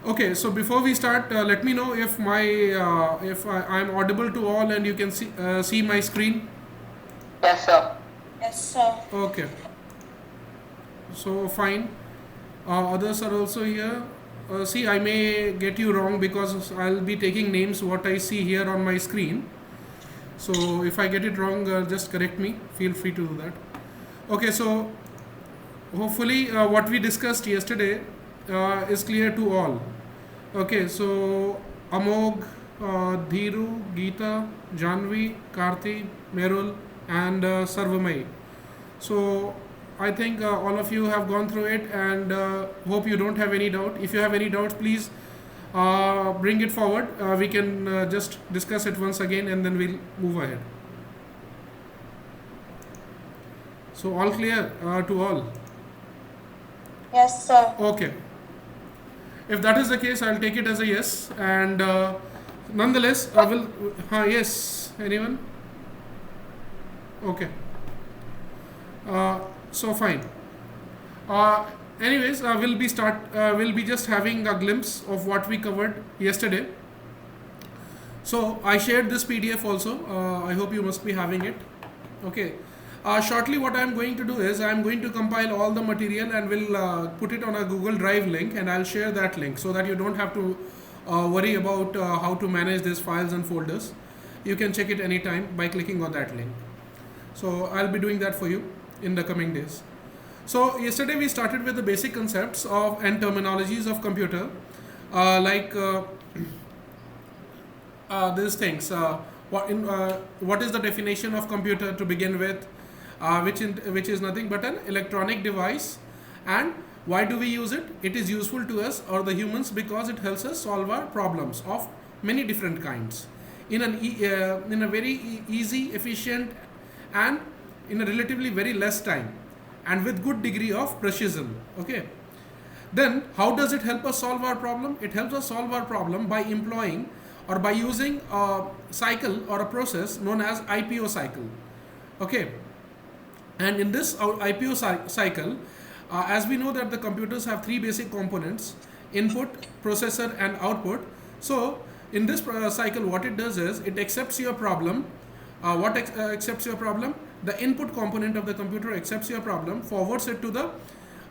Okay, so before we start, let me know if I'm audible to all and you can see my screen. Yes, sir. Yes, sir. Okay, so fine. Others are also here. See, I may get you wrong because I'll be taking names what I see here on my screen. So if I get it wrong, just correct me. Feel free to do that. Okay, so hopefully what we discussed yesterday is clear to all. Okay, so Amog, Dhiru, Geeta, Janvi, Karthi, Merul, and Sarvamai. So I think all of you have gone through it and hope you don't have any doubt. If you have any doubts, please bring it forward. We can just discuss it once again and then we'll move ahead. So all clear to all. Yes, sir. Okay. If that is the case, I'll take it as a yes. And nonetheless, I will. Yes. Anyone? Okay. So fine. Anyways, we'll be just having a glimpse of what we covered yesterday. So I shared this PDF also. I hope you must be having it. Okay. Shortly, what I'm going to do is I'm going to compile all the material and will put it on a Google Drive link, and I'll share that link so that you don't have to worry about how to manage these files and folders. You can check it anytime by clicking on that link. So I'll be doing that for you in the coming days. So yesterday we started with the basic concepts of and terminologies of computer, like these things. What is the definition of computer to begin with? Which is nothing but an electronic device, and why do we use it? It is useful to us or the humans because it helps us solve our problems of many different kinds in a very easy, efficient, and in a relatively very less time, and with good degree of precision. Okay. Then how does it help us solve our problem? It helps us solve our problem by employing or by using a cycle or a process known as IPO cycle. Okay. And in this IPO cycle, as we know that the computers have three basic components: input, processor, and output. So in this cycle, what it does is it accepts your problem. Accepts your problem? The input component of the computer accepts your problem, forwards it to the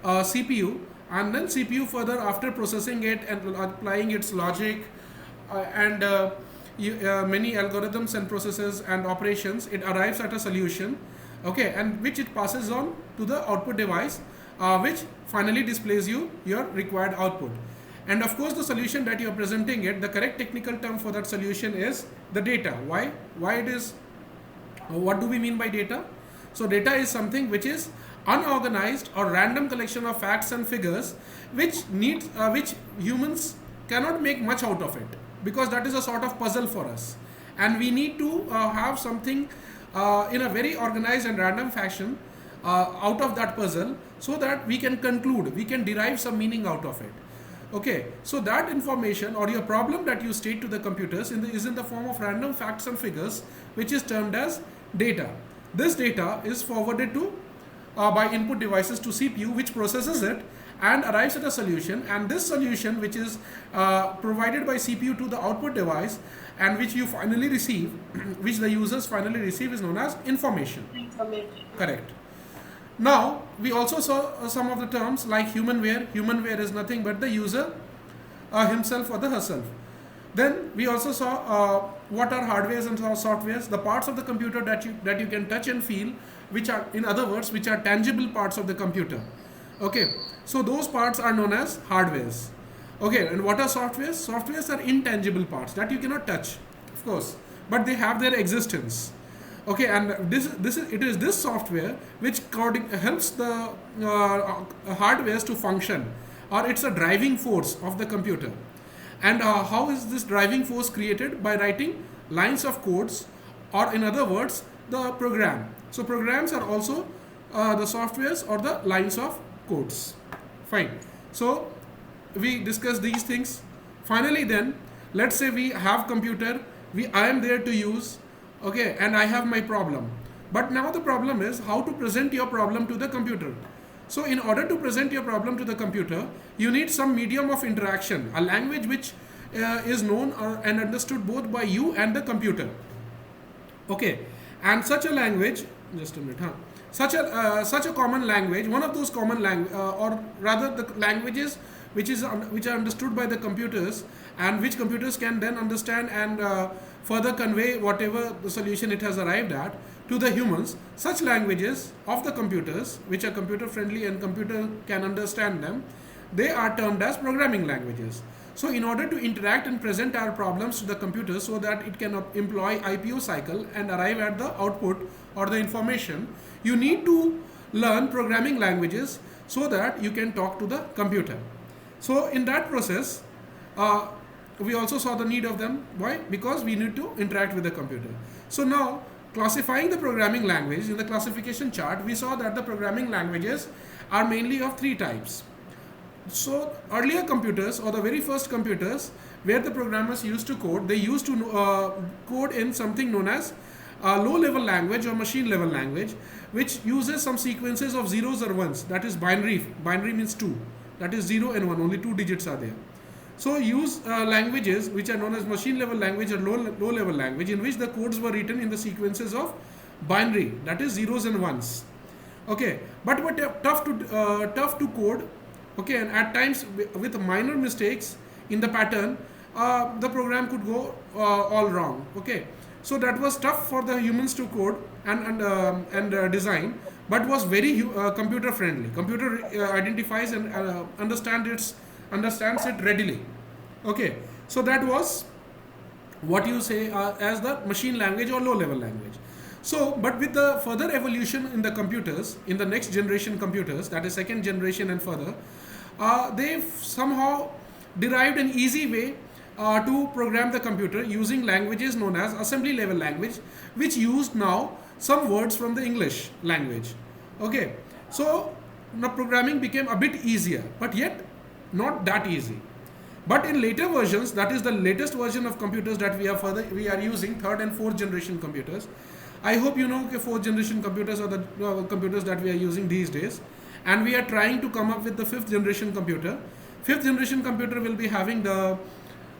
CPU, and then CPU further, after processing it and applying its logic and many algorithms and processes and operations, it arrives at a solution. Okay, and which it passes on to the output device, which finally displays you your required output. And of course, the solution that you are presenting it, the correct technical term for that solution is the data. Why it is? What do we mean by data? So data is something which is unorganized or random collection of facts and figures which humans cannot make much out of it, because that is a sort of puzzle for us, and we need to have something in a very organized and random fashion out of that puzzle, so that we can conclude, we can derive some meaning out of it. Okay, so that information or your problem that you state to the computers is in the form of random facts and figures, which is termed as data. This data is forwarded to by input devices to CPU, which processes it and arrives at a solution. And this solution, which is provided by CPU to the output device, and which you finally receive, which the users finally receive, is known as information. Correct. Now, we also saw some of the terms like humanware. Humanware is nothing but the user himself or the herself. Then we also saw what are hardwares and softwares, the parts of the computer that you can touch and feel, which are, in other words, which are tangible parts of the computer. Okay, so those parts are known as hardwares. Okay, and what are softwares? Softwares are intangible parts that you cannot touch, of course, but they have their existence. Okay, and it is this software which helps the hardwares to function, or it's a driving force of the computer. And how is this driving force created? By writing lines of codes, or in other words, the program. So programs are also the softwares or the lines of codes. Fine. So we discuss these things. Finally, then, let's say we have computer. I am there to use. Okay, and I have my problem. But now the problem is how to present your problem to the computer. So in order to present your problem to the computer, you need some medium of interaction, a language which is known and understood both by you and the computer. Okay, and such a language, just a minute, such a common language, one of those common language, or rather the languages which are understood by the computers and which computers can then understand and further convey whatever the solution it has arrived at to the humans. Such languages of the computers which are computer friendly and computer can understand them, they are termed as programming languages. So in order to interact and present our problems to the computer so that it can employ IPO cycle and arrive at the output or the information, you need to learn programming languages so that you can talk to the computer. So in that process, we also saw the need of them. Why? Because we need to interact with the computer. So now, classifying the programming language, in the classification chart, we saw that the programming languages are mainly of three types. So earlier computers, or the very first computers where the programmers used to code, they used to code in something known as low level language or machine level language, which uses some sequences of zeros or ones, that is binary. Binary means 2, that is 0 and 1, only 2 digits are there. So use languages which are known as machine level language or low level language, in which the codes were written in the sequences of binary, that is zeros and ones. Okay, but were tough to code. Okay, and at times with minor mistakes in the pattern, the program could go all wrong. Okay, so that was tough for the humans to code and design, but was very computer friendly. Computer identifies and understands it readily. Okay, so that was what you say as the machine language or low level language. So, but with the further evolution in the computers, in the next generation computers, that is second generation and further, they somehow derived an easy way to program the computer using languages known as assembly level language, which used now some words from the English language. Okay, so now programming became a bit easier, but yet not that easy. But in later versions, that is the latest version of computers that we are using, third and fourth generation computers. I hope you know fourth generation computers are the computers that we are using these days, and we are trying to come up with the fifth generation computer. Fifth generation computer will be having the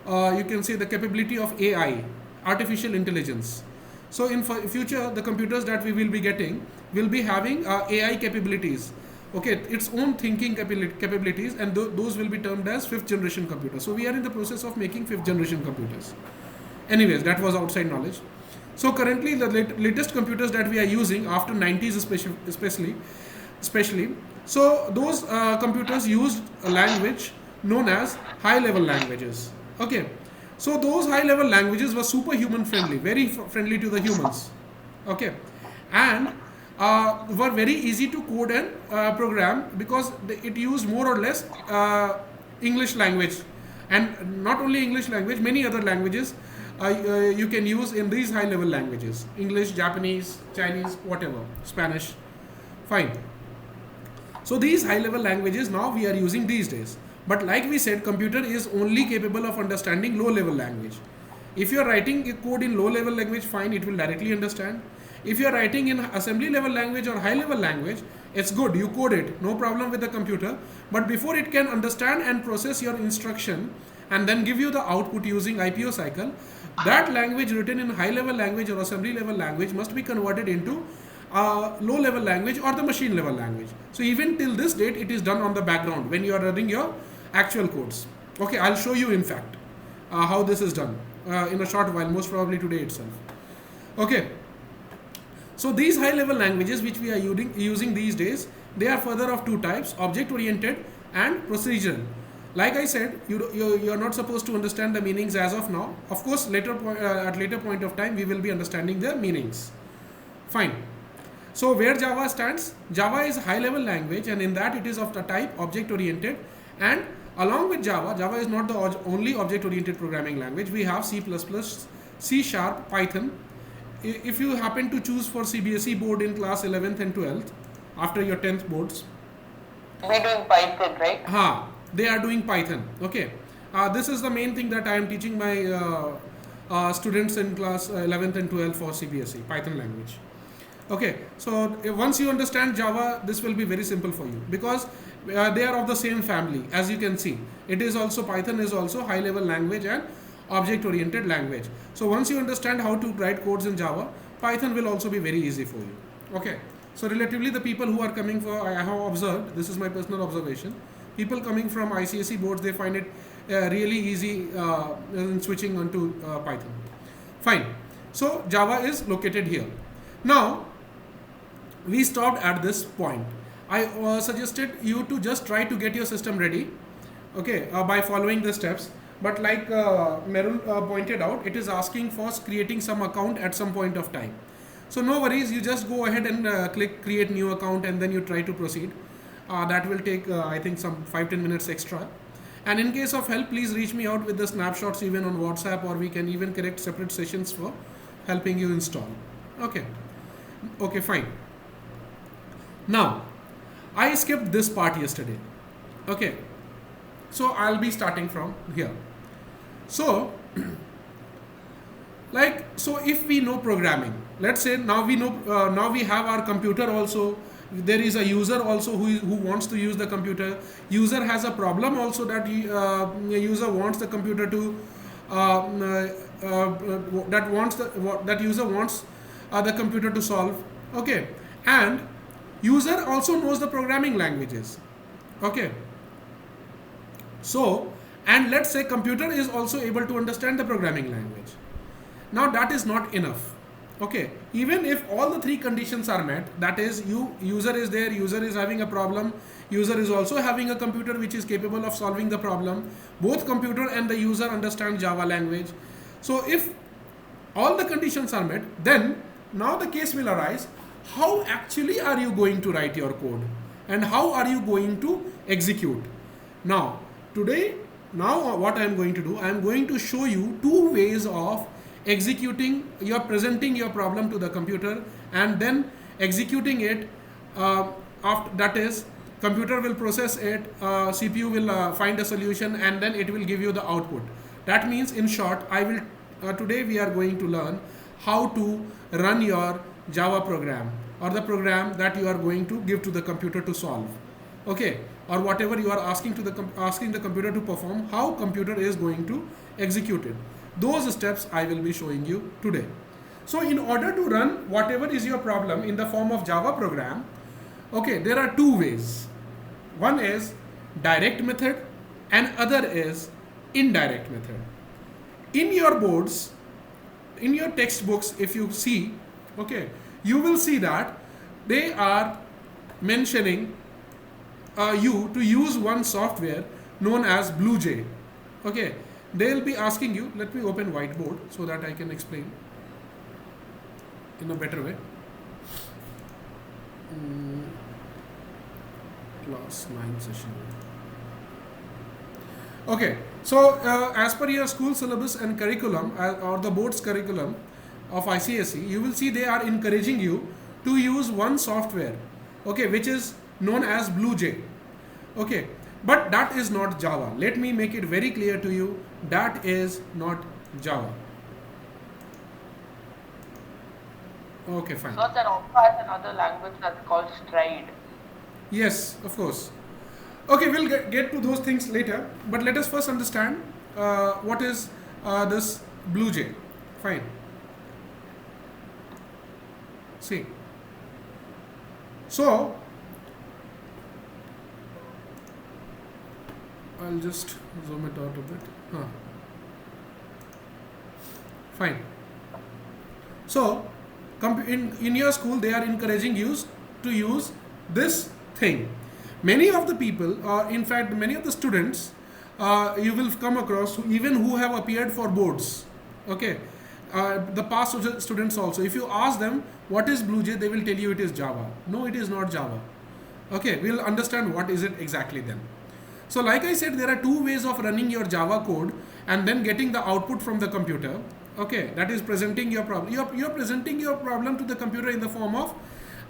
you can say the capability of AI, artificial intelligence. So in future, the computers that we will be getting will be having AI capabilities. Okay, its own thinking capabilities, and those will be termed as fifth generation computers. So we are in the process of making fifth generation computers. Anyways, that was outside knowledge. So currently the latest computers that we are using after 90s especially, so those computers used a language known as high level languages. Okay, so those high level languages were superhuman friendly, very friendly to the humans. Okay, and were very easy to code and program because it used more or less English language, and not only English language, many other languages you can use in these high level languages: English, Japanese, Chinese, whatever, Spanish. Fine. So these high level languages now we are using these days. But like we said, computer is only capable of understanding low level language. If you are writing a code in low level language, fine, it will directly understand. If you are writing in assembly level language or high level language, it's good, you code it, no problem with the computer. But before it can understand and process your instruction and then give you the output using IPO cycle, that language written in high level language or assembly level language must be converted into low level language or the machine level language. So even till this date, it is done on the background when you are running your actual codes. Okay, I'll show you in fact how this is done in a short while, most probably today itself. Okay, so these high level languages which we are using these days, they are further of two types: object oriented and procedural. Like I said, you are not supposed to understand the meanings as of now. Of course, at later point of time, we will be understanding the meanings. Fine. So where Java stands, Java is a high level language, and in that it is of the type object oriented. And along with Java, Java is not the only object oriented programming language. We have C++, C#, Python. If you happen to choose for CBSE board in class 11th and 12th, after your 10th boards, we're doing Python, right? They are doing Python. Okay, this is the main thing that I am teaching my students in class 11th and 12th for CBSE, Python language. Okay, so once you understand Java, this will be very simple for you, because they are of the same family. As you can see, it is also, Python is also high level language and object oriented language. So once you understand how to write codes in Java, Python will also be very easy for you. Okay, so relatively the people who are coming for, I have observed, this is my personal observation, people coming from ICSE boards, they find it really easy in switching onto Python. Fine. So Java is located here. Now we stopped at this point. I suggested you to just try to get your system ready, okay, by following the steps. But like Merul pointed out, it is asking for creating some account at some point of time. So no worries, you just go ahead and click create new account, and then you try to proceed. That will take I think some 5-10 minutes extra. And in case of help, please reach me out with the snapshots even on WhatsApp, or we can even correct separate sessions for helping you install. Okay. Okay, fine. Now, I skipped this part yesterday. Okay. So I'll be starting from here. So, so if we know programming, let's say now we know, now we have our computer also. There is a user also who wants to use the computer. User has a problem also that user wants the computer to that user wants the computer to solve. Okay, and user also knows the programming languages. Okay, so, and let's say computer is also able to understand the programming language. Now that is not enough. Okay, even if all the three conditions are met, that is, user is there, user is having a problem, user is also having a computer which is capable of solving the problem, both computer and the user understand Java language. So if all the conditions are met, then now the case will arise, how actually are you going to write your code, and how are you going to execute? Now today, what I am going to do, I am going to show you two ways of executing, you're presenting your problem to the computer and then executing it. After that is, computer will process it, CPU will find a solution, and then it will give you the output. That means, in short, I will today we are going to learn how to run your Java program, or the program that you are going to give to the computer to solve. Okay, or whatever you are asking the computer to perform, how computer is going to execute it. Those steps I will be showing you today. So in order to run whatever is your problem in the form of Java program, okay, there are two ways. One is direct method and other is indirect method. In your boards, in your textbooks, if you see, okay, you will see that they are mentioning you to use one software known as BlueJ. Okay, they will be asking you, let me open whiteboard so that I can explain in a better way. Class 9 session. Okay, so as per your school syllabus and curriculum, or the board's curriculum of ICSE, you will see they are encouraging you to use one software, okay, which is known as BlueJ. Okay, but that is not Java. Let me make it very clear to you, that is not Java. Okay, fine. So there also has another language that's called Stride. Yes, of course. Okay, we'll get to those things later, but let us first understand what is this BlueJ. Fine. See. So, I'll just zoom it out a bit. Fine. So, in your school, they are encouraging you to use this thing. Many of the people, in fact, many of the students, you will come across who have appeared for boards. Okay, the past students also. If you ask them what is BlueJ, they will tell you it is Java. No, it is not Java. Okay, we'll understand what is it exactly then. So like I said, there are two ways of running your Java code and then getting the output from the computer. Okay, that is presenting your problem. You're presenting your problem to the computer in the form of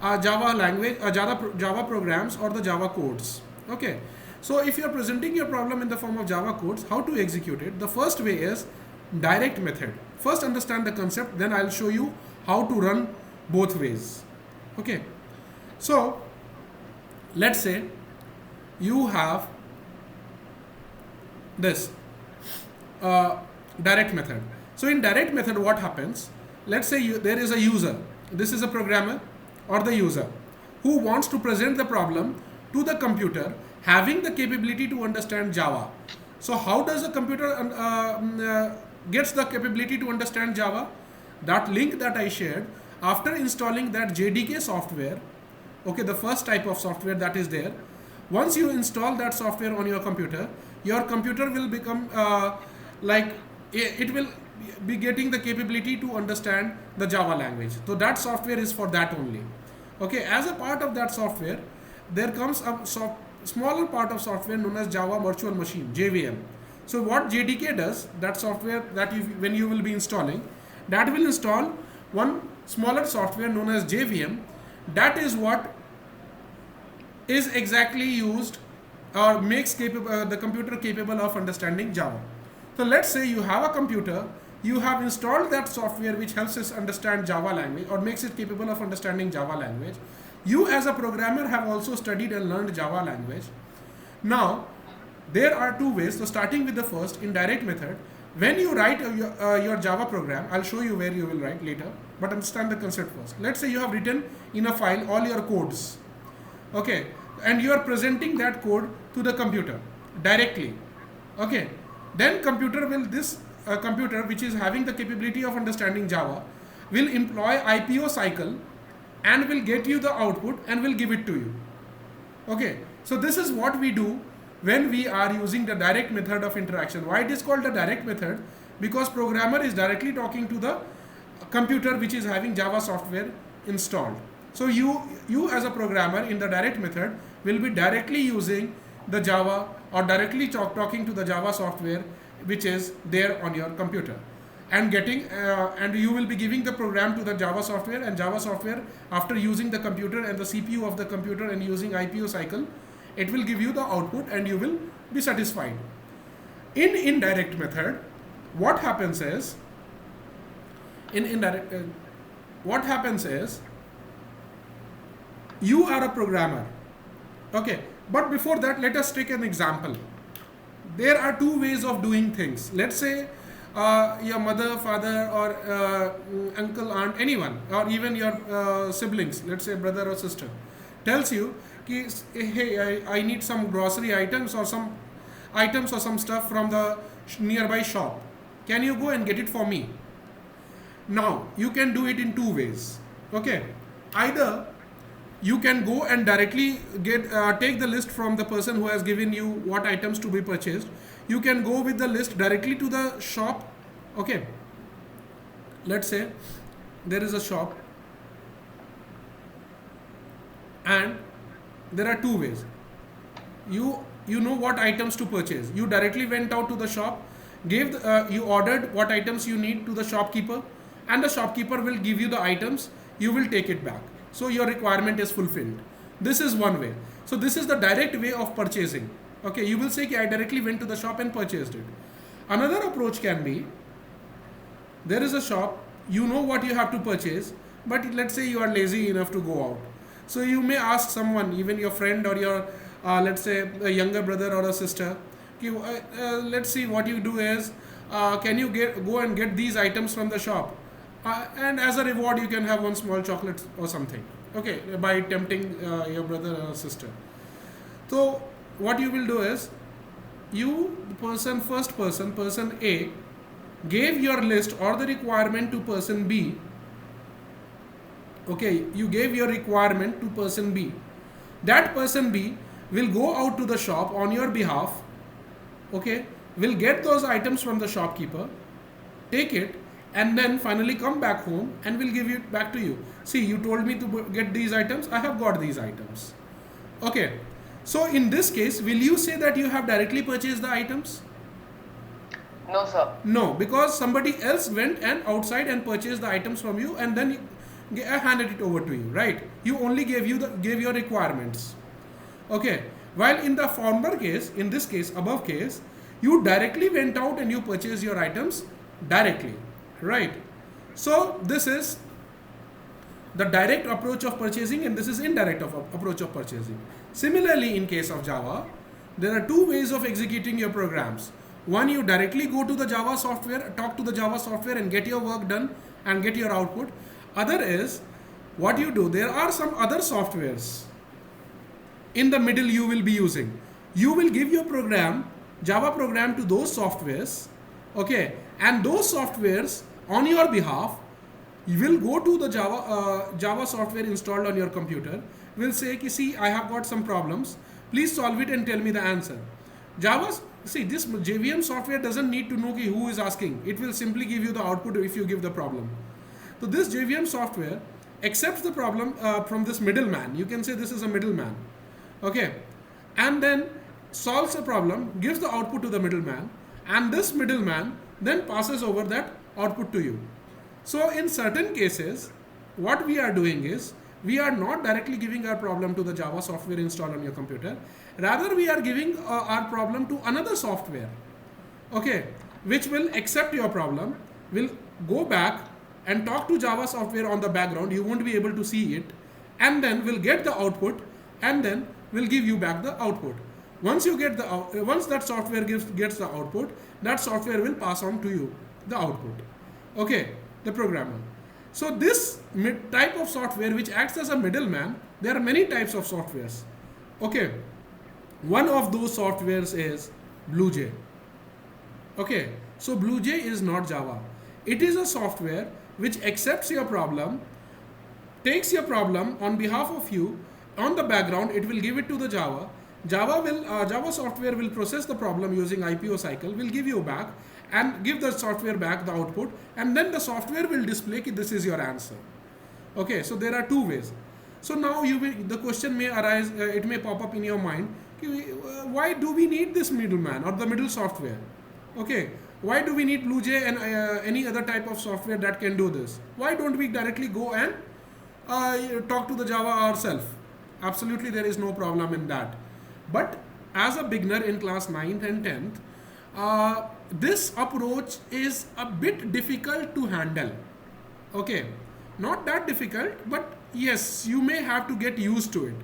Java language, Java programs or the Java codes. Okay, so if you're presenting your problem in the form of Java codes, how to execute it? The first way is direct method. First understand the concept, then I'll show you how to run both ways. Okay, so let's say you have this direct method. So in direct method, what happens? Let's say there is a user. This is a programmer or the user who wants to present the problem to the computer having the capability to understand Java. So how does a computer gets the capability to understand Java? That link that I shared, after installing that JDK software, okay, the first type of software that is there, once you install that software on your computer will become like it will be getting the capability to understand the Java language. So that software is for that only. Okay, as a part of that software, there comes a smaller part of software known as Java Virtual Machine, JVM. So what JDK does, that software that when you will be installing, that will install one smaller software known as JVM. That is what is exactly used or makes the computer capable of understanding Java. So let's say you have a computer, you have installed that software which helps us understand Java language or makes it capable of understanding Java language. You as a programmer have also studied and learned Java language. Now, there are two ways. So starting with the first, indirect method, when you write your Java program, I'll show you where you will write later, but understand the concept first. Let's say you have written in a file all your codes, okay, and you are presenting that code to the computer directly, okay. Then computer which is having the capability of understanding Java will employ IPO cycle and will get you the output and will give it to you. Okay, so this is what we do when we are using the direct method of interaction. Why it is called the direct method? Because programmer is directly talking to the computer which is having Java software installed. So you as a programmer in the direct method will be directly using the Java or directly talking to the Java software which is there on your computer and getting and you will be giving the program to the Java software, and Java software, after using the computer and the CPU of the computer and using IPO cycle, it will give you the output and you will be satisfied. In indirect method, what happens is you are a programmer, okay, but before that let us take an example. There are two ways of doing things. Let's say your mother, father, or uncle, aunt, anyone, or even your siblings, let's say brother or sister, tells you, hey, I need some grocery items or some stuff from the nearby shop. Can you go and get it for me? Now, you can do it in two ways. Okay, either you can go and directly take the list from the person who has given you what items to be purchased. You can go with the list directly to the shop. Okay, let's say there is a shop and there are two ways. You know what items to purchase. You directly went out to the shop, you ordered what items you need to the shopkeeper, and the shopkeeper will give you the items. You will take it back. So your requirement is fulfilled. This is one way. So this is the direct way of purchasing. Okay, you will say, I directly went to the shop and purchased it. Another approach can be, there is a shop, you know what you have to purchase, but let's say you are lazy enough to go out. So you may ask someone, even your friend or your, let's say a younger brother or a sister, let's see, what you do is, can you go and get these items from the shop? And as a reward, you can have one small chocolate or something. Okay, by tempting your brother or sister. So what you will do is, person A, gave your list or the requirement to person B. Okay, you gave your requirement to person B. That person B will go out to the shop on your behalf. Okay, will get those items from the shopkeeper, take it, and then finally come back home and will give it back to you. See, you told me to get these items, I have got these items. Okay, so in this case, will you say that you have directly purchased the items? No, sir. No, because somebody else went and outside and purchased the items from you and then handed it over to you, right? You only gave your requirements. Okay, while in the former case, in this case, above case, you directly went out and you purchased your items directly. Right. So this is the direct approach of purchasing, and this is indirect approach of purchasing. Similarly, in case of Java, there are two ways of executing your programs. One, you directly go to the Java software, talk to the Java software and get your work done and get your output. Other is what you do. There are some other softwares in the middle you will be using. You will give your program, Java program, to those softwares, okay, and those softwares on your behalf, you will go to the Java software installed on your computer, will say, see, I have got some problems, please solve it and tell me the answer. See, this JVM software doesn't need to know who is asking. It will simply give you the output if you give the problem. So this JVM software accepts the problem from this middleman. You can say this is a middleman, okay, and then solves a problem, gives the output to the middleman, and this middleman then passes over that output to you. So in certain cases, what we are doing is, we are not directly giving our problem to the Java software installed on your computer. Rather, we are giving our problem to another software, okay, which will accept your problem, will go back and talk to Java software on the background. You won't be able to see it, and then will get the output, and then will give you back the output. Once you get once that software gets the output, that software will pass on to you the output, okay, the programmer. So this type of software which acts as a middleman, there are many types of softwares, okay. One of those softwares is BlueJ, okay. So BlueJ is not Java. It is a software which accepts your problem, takes your problem on behalf of you. On the background, it will give it to the Java. Java software will process the problem using IPO cycle, will give you back and give the software back the output, and then the software will display that this is your answer. Okay, so there are two ways. So now the question may arise, it may pop up in your mind, why do we need this middleman or the middle software? Okay, why do we need BlueJ and any other type of software that can do this? Why don't we directly go and talk to the Java ourselves? Absolutely, there is no problem in that. But as a beginner in class 9th and 10th, this approach is a bit difficult to handle. Okay, not that difficult, but yes, you may have to get used to it.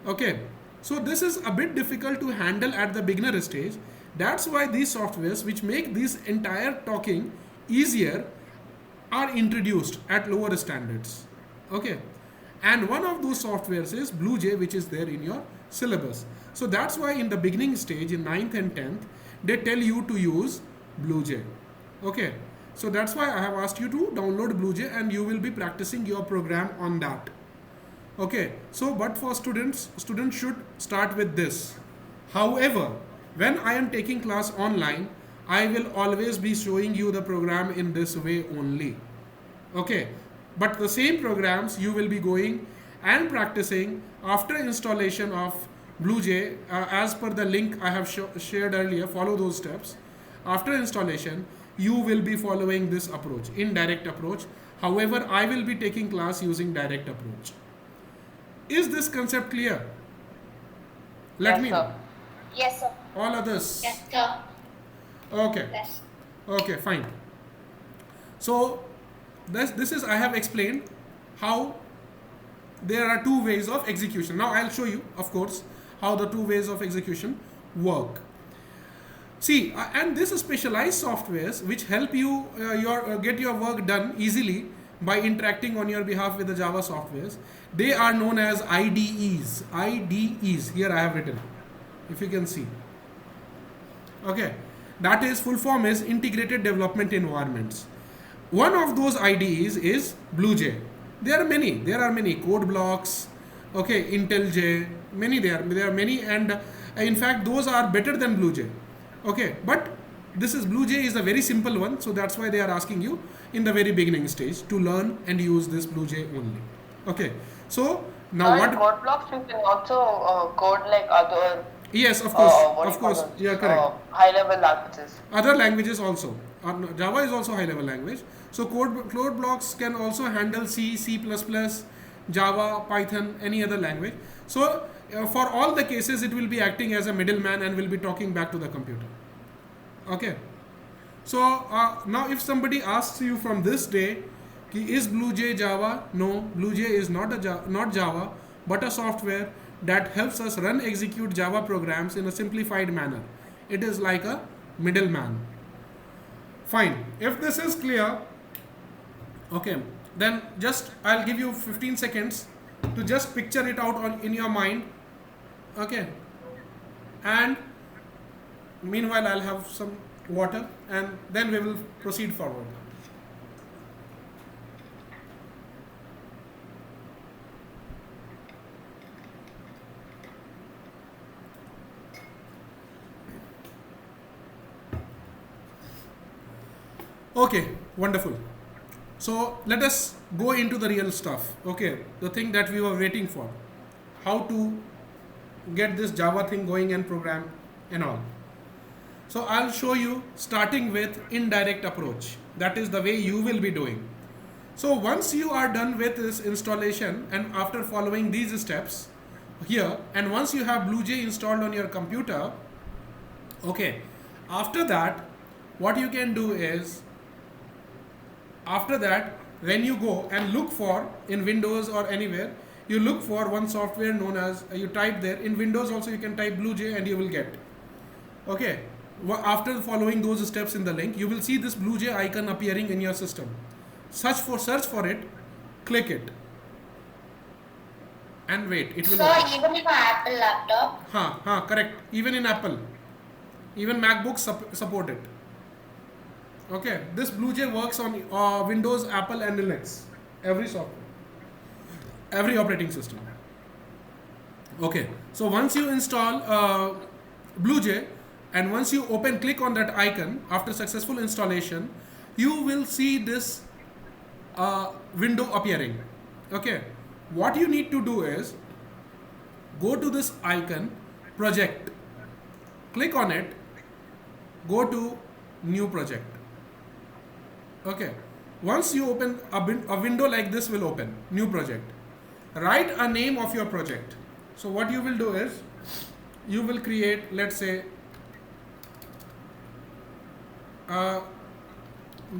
Okay, so this is a bit difficult to handle at the beginner stage. That's why these softwares which make this entire talking easier are introduced at lower standards. Okay, and one of those softwares is BlueJ, which is there in your syllabus. So that's why in the beginning stage in 9th and 10th, they tell you to use BlueJ. Okay, so that's why I have asked you to download BlueJ and you will be practicing your program on that. Okay, so but for students should start with this. However, when I am taking class online, I will always be showing you the program in this way only. Okay, but the same programs you will be going and practicing after installation of BlueJ as per the link I have shared earlier. Follow those steps. After installation, you will be following this approach, indirect approach. However, I will be taking class using direct approach. Is this concept clear? Let me know. Yes, sir. All others? Yes, sir. Okay. Yes. Okay, fine. So this is, I have explained how there are two ways of execution. Now I'll show you, of course, how the two ways of execution work. See, and this is specialized softwares which help you get your work done easily by interacting on your behalf with the Java softwares. They are known as IDEs. IDEs. Here I have written, if you can see. Okay, that is full form is Integrated Development Environments. One of those IDEs is BlueJ. There are many code blocks. Okay, IntelliJ. There are many, and in fact those are better than BlueJ. Okay, but this is BlueJ is a very simple one, so that's why they are asking you in the very beginning stage to learn and use this BlueJ only. Okay, so now what code blocks you can also code like other. Yes, of course, you are correct. High level languages. Other languages also. Java is also high level language. So code blocks can also handle C, C++, Java, Python, any other language. So for all the cases, it will be acting as a middleman and will be talking back to the computer. Okay. So now if somebody asks you from this day, Is BlueJ Java? No, BlueJ is not Java, but a software that helps us run execute Java programs in a simplified manner. It is like a middleman. Fine. If this is clear, okay, then just I'll give you 15 seconds to just picture it out in your mind. Okay. And meanwhile, I'll have some water and then we will proceed forward. Okay, wonderful. So let us go into the real stuff. Okay, the thing that we were waiting for. How to get this Java thing going and program and all. So I'll show you starting with indirect approach. That is the way you will be doing. So once you are done with this installation and after following these steps here, and once you have BlueJ installed on your computer, okay, after that, what you can do is, after that, when you go and look for in Windows or anywhere, you look for one software known as, you type there, in Windows also you can type BlueJ and you will get. Okay, after following those steps in the link, you will see this BlueJ icon appearing in your system. Search for it, click it, and wait, it will. So even in my Apple laptop. Correct. Even in Apple, even MacBooks support it. Okay, this BlueJ works on Windows, Apple, and Linux. Every software, every operating system. Okay, so once you install BlueJ, and once you click on that icon after successful installation, you will see this window appearing. Okay, what you need to do is go to this icon, project, click on it, go to new project. Okay, once you open a window like this will open, new project. Write a name of your project. So what you will do is, you will create, let's say,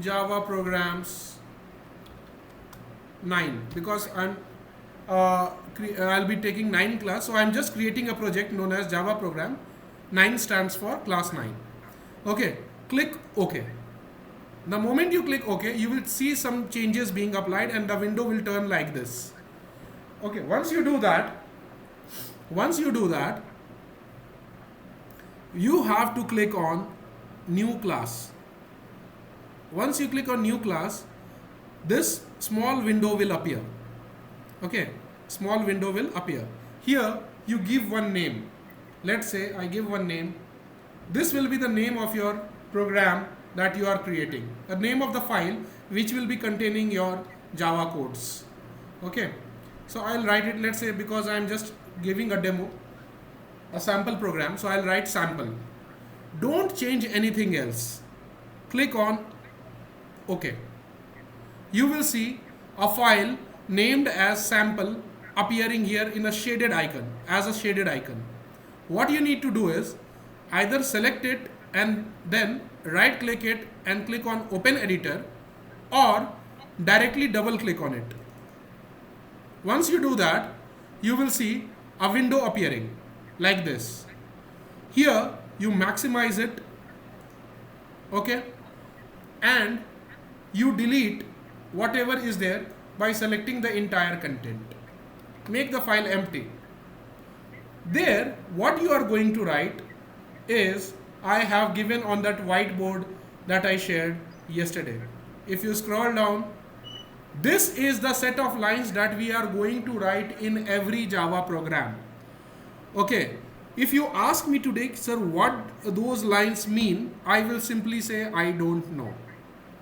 Java programs 9, because I'll be taking 9 class, so I'm just creating a project known as Java program 9 stands for class 9. Okay, click OK. The moment you click OK, you will see some changes being applied and the window will turn like this. Okay, once you do that, you have to click on new class. Once you click on new class, this small window will appear. Okay, small window will appear. Here you give one name. Let's say I give one name. This will be the name of your program that you are creating, the name of the file which will be containing your Java codes. Okay, so I'll write it, let's say, because I'm just giving a demo, a sample program, so I'll write sample. Don't change anything else. Click on OK. You will see a file named as sample appearing here in a shaded icon, as a shaded icon. What you need to do is either select it and then right click it and click on open editor, or directly double click on it. Once you do that, you will see a window appearing like this. Here you maximize it, okay, and you delete whatever is there by selecting the entire content. Make the file empty. There, what you are going to write is, I have given on that whiteboard that I shared yesterday. If you scroll down, this is the set of lines that we are going to write in every Java program. Okay, if you ask me today, sir, what those lines mean, I will simply say, I don't know.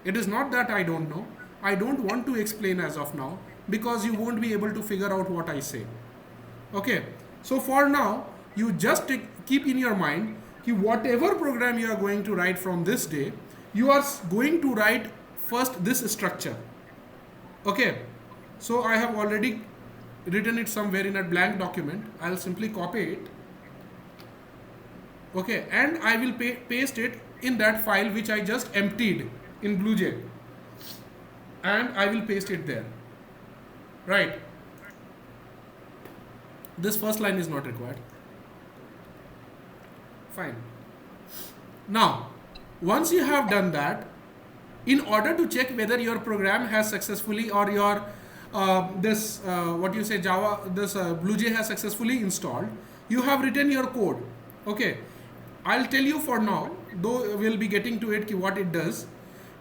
It is not that I don't know. I don't want to explain as of now, because you won't be able to figure out what I say. Okay, so for now, you just keep in your mind, whatever program you are going to write from this day, you are going to write first this structure. Okay, so I have already written it somewhere in a blank document. I'll simply copy it. Okay, and I will paste it in that file which I just emptied in BlueJ. and I will paste it there. Right. This first line is not required. Fine. Now, once you have done that, in order to check whether your program has successfully, or your Java, this BlueJ has successfully installed, you have written your code. Okay, I'll tell you for now, though we'll be getting to it what it does.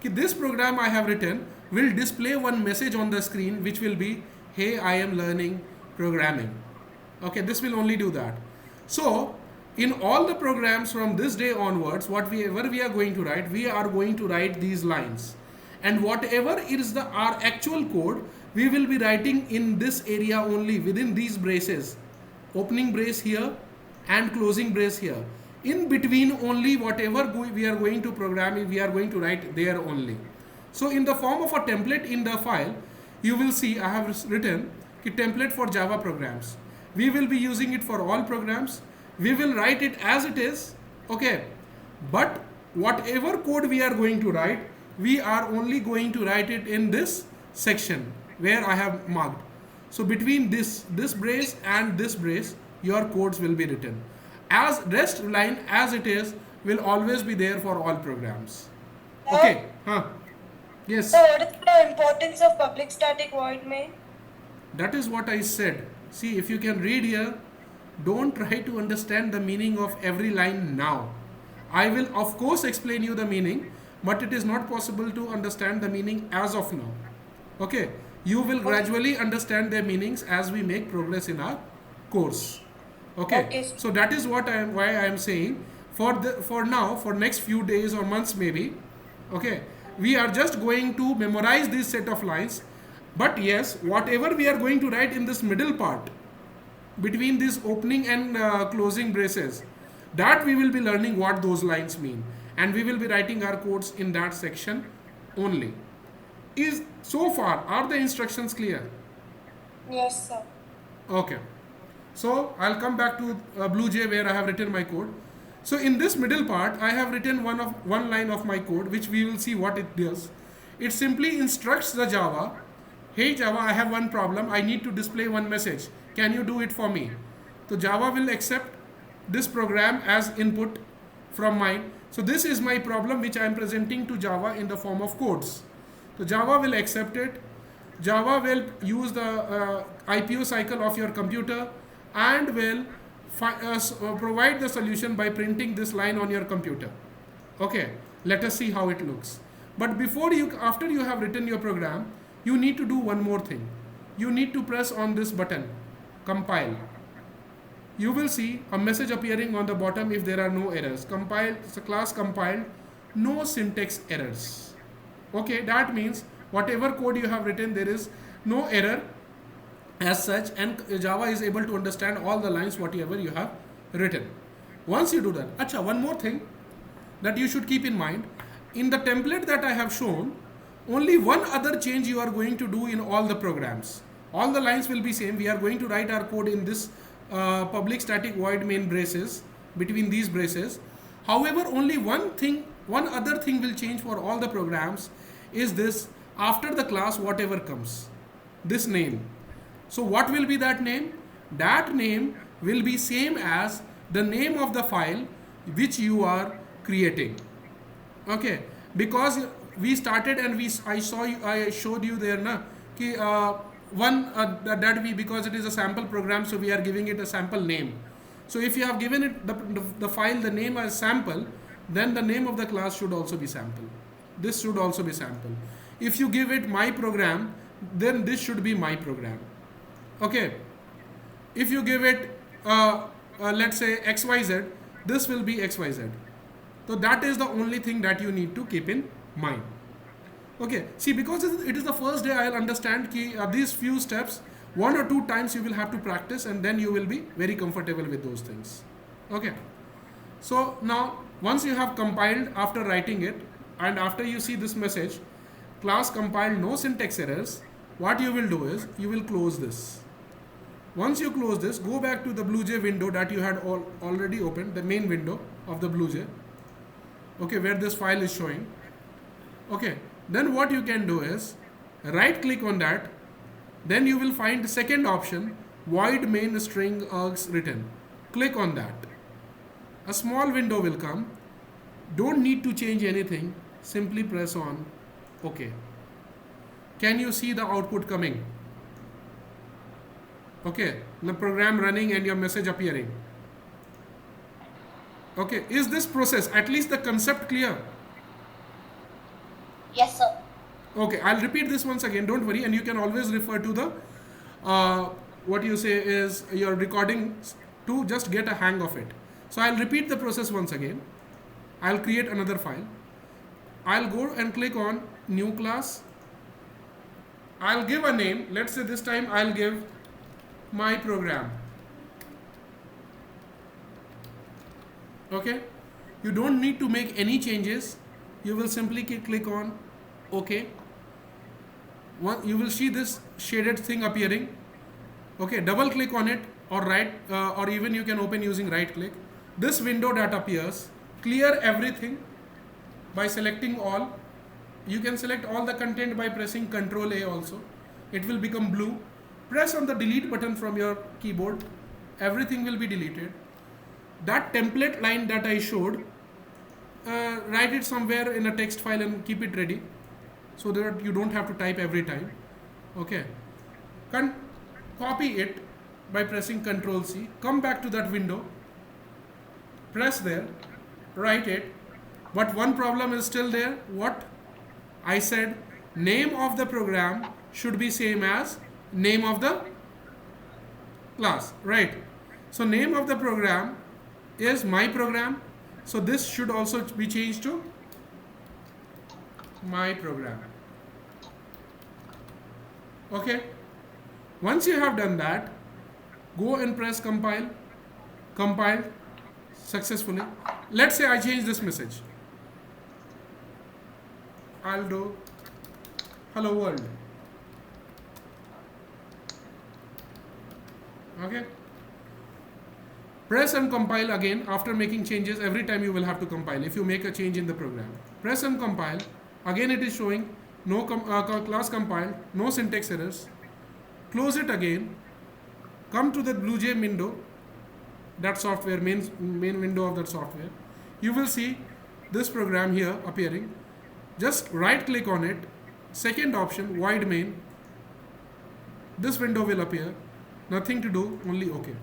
This program I have written will display one message on the screen which will be, hey, I am learning programming. Okay, this will only do that. So in all the programs from this day onwards, whatever we are going to write, we are going to write these lines, and whatever is our actual code, we will be writing in this area only, within these braces, opening brace here and closing brace here. In between only whatever we are going to program, we are going to write there only. So in the form of a template in the file, you will see I have written a template for Java programs. We will be using it for all programs. We will write it as it is. Okay, but whatever code we are going to write, we are only going to write it in this section where I have marked. So between this brace and this brace, your codes will be written. As rest line as it is will always be there for all programs. Okay. Yes. So what is the importance of public static void main? That is what I said. See, if you can read here, don't try to understand the meaning of every line now. I will of course explain you the meaning, but it is not possible to understand the meaning as of now. Okay, you will gradually understand their meanings as we make progress in our course. Okay. So that is why I am saying for now, for next few days or months maybe, okay, we are just going to memorize this set of lines. But yes, whatever we are going to write in this middle part, between this opening and closing braces, that we will be learning what those lines mean, and we will be writing our codes in that section only. So far, are the instructions clear? Yes, sir. Okay. So I'll come back to BlueJ where I have written my code. So in this middle part, I have written one line of my code, which we will see what it does. It simply instructs the Java, hey Java, I have one problem. I need to display one message. Can you do it for me? So Java will accept this program as input from mine. So this is my problem which I am presenting to Java in the form of codes. So Java will accept it. Java will use the IPO cycle of your computer and will provide the solution by printing this line on your computer. Okay, let us see how it looks. But after you have written your program, you need to do one more thing. You need to press on this button, compile. You will see a message appearing on the bottom if there are no errors. Compiled, class compiled, no syntax errors. Okay, that means whatever code you have written, there is no error as such, and Java is able to understand all the lines whatever you have written. Once you do that, one more thing that you should keep in mind, in the template that I have shown, only one other change you are going to do in all the programs. All the lines will be same. We are going to write our code in this public static void main braces, between these braces. However, only one other thing will change for all the programs is this: after the class, whatever comes, this name. So what will be that name? That name will be same as the name of the file which you are creating. Okay, because we started and I showed you there na ki because it is a sample program, so we are giving it a sample name. So if you have given it the file the name as sample, then the name of the class should also be sample. This should also be sample. If you give it my program, then this should be my program. Okay. If you give it let's say XYZ, this will be XYZ. So that is the only thing that you need to keep in mind. Okay, see, because it is the first day, I'll understand these few steps, 1 or 2 times you will have to practice, and then you will be very comfortable with those things. Okay, so now once you have compiled after writing it, and after you see this message, class compiled, no syntax errors, what you will do is you will close this. Once you close this, go back to the BlueJ window that you had already opened, the main window of the BlueJ, okay, where this file is showing. Okay, then what you can do is right click on that, then you will find the second option, void main string args written. Click on that. A small window will come. Don't need to change anything. Simply press on OK. Can you see the output coming? Okay, the program running and your message appearing. Okay, is this process, at least the concept, clear? Yes, sir. Okay, I'll repeat this once again, don't worry, and you can always refer to the what you say is your recordings to just get a hang of it. So I'll repeat the process once again. I'll create another file. I'll go and click on new class. I'll give a name. Let's say this time I'll give my program. Okay, you don't need to make any changes. You will simply click on OK. You will see this shaded thing appearing. Okay, double click on it, or right, or even you can open using right click. This window that appears, clear everything by selecting all. You can select all the content by pressing Ctrl A also. It will become blue. Press on the delete button from your keyboard. Everything will be deleted. That template line that I showed, write it somewhere in a text file and keep it ready so that you don't have to type every time. Okay. Copy it by pressing Ctrl C. Come back to that window. Press there. Write it. But one problem is still there. What? I said name of the program should be same as name of the class, right? So name of the program is my program. So this should also be changed to my program. Okay. Once you have done that, go and press compile. Compiled successfully. Let's say I change this message. I'll do hello world. Okay. Press and compile again. After making changes, every time you will have to compile if you make a change in the program. Press and compile. Again it is showing no class compiled, no syntax errors. Close it again. Come to the BlueJ window, that software, main window of that software. You will see this program here appearing. Just right click on it. Second option, void main. This window will appear. Nothing to do, only OK.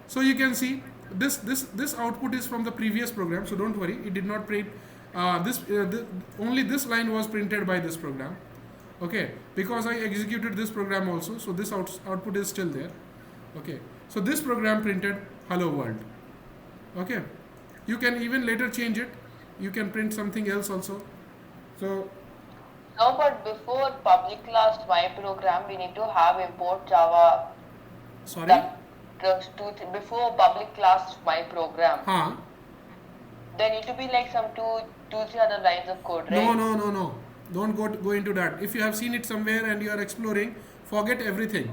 So you can see this output is from the previous program. So don't worry, it did not print. Only this line was printed by this program. Okay, because I executed this program also. So this output is still there. Okay, so this program printed hello world. Okay, you can even later change it. You can print something else also. So no, but before public class my program, we need to have import Java. Sorry? Before public class my program, Huh? there need to be like some two, three other lines of code, right? No. Don't go into that. If you have seen it somewhere and you are exploring, forget everything.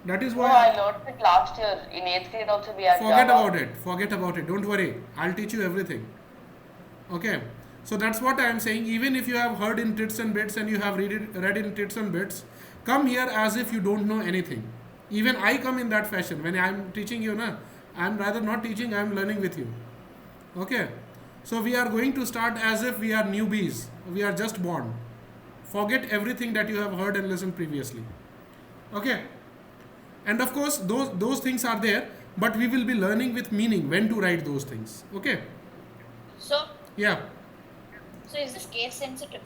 That is No, why. I learned it last year. In 8th grade also we had Forget Java. Forget about it. Don't worry. I'll teach you everything. Okay. So that's what I am saying. Even if you have heard in tits and bits and you have read in tits and bits, come here as if you don't know anything. Even I come in that fashion. When I am teaching you, I am rather not teaching, I am learning with you. Okay. So we are going to start as if we are newbies. We are just born. Forget everything that you have heard and listened previously. Okay. And of course, those things are there, but we will be learning with meaning when to write those things. Okay. So, Yeah. so is this case sensitive?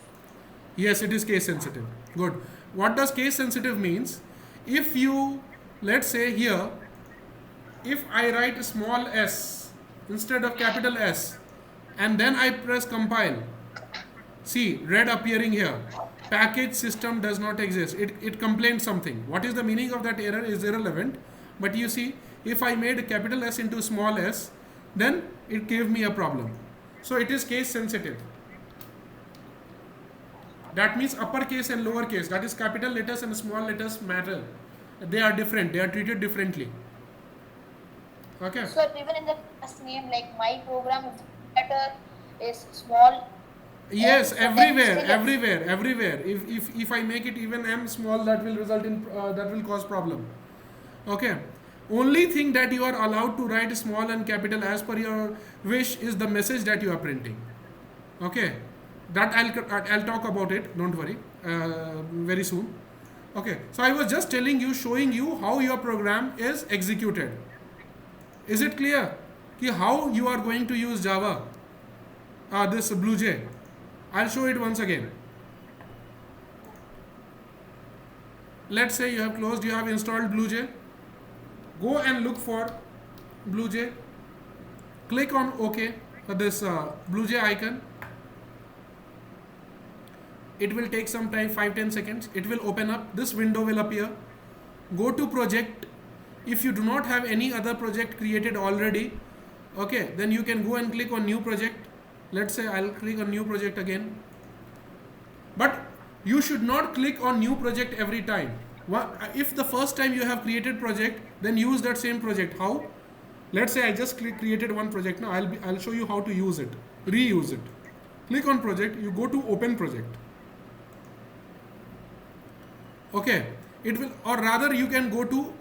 Yes, it is case sensitive. Good. What does case sensitive means? If you, let's say here, if I write a small s instead of capital S and then I press compile, see red appearing here. Package system does not exist. It complains something. What is the meaning of that error is irrelevant. But you see, if I made a capital S into small s, then it gave me a problem. So it is case sensitive. That means uppercase and lowercase, that is capital letters and small letters matter. They are different. They are treated differently. Okay. So even in the class name, like my program letter is small Yes, So everywhere, still it's- everywhere. If I make it even m small, that will result in that will cause problem. Okay. Only thing that you are allowed to write small and capital as per your wish is the message that you are printing. Okay. That I'll talk about it. Don't worry. Very soon. Okay. So I was just telling you, showing you how your program is executed. Is it clear? Ki how you are going to use Java? This BlueJ. I'll show it once again. Let's say you have closed, you have installed BlueJ. Go and look for BlueJ. Click on OK for this BlueJ icon. It will take some time, 5-10 seconds. It will open up. This window will appear. Go to project. If you do not have any other project created already, okay, then you can go and click on new project. Let's say I'll click on new project again. But you should not click on new project every time. If the first time you have created project, then use that same project. How? Let's say I just created one project. Now I'll show you how to use it, reuse it. Click on project. You go to open project. Okay, it will, or rather you can go to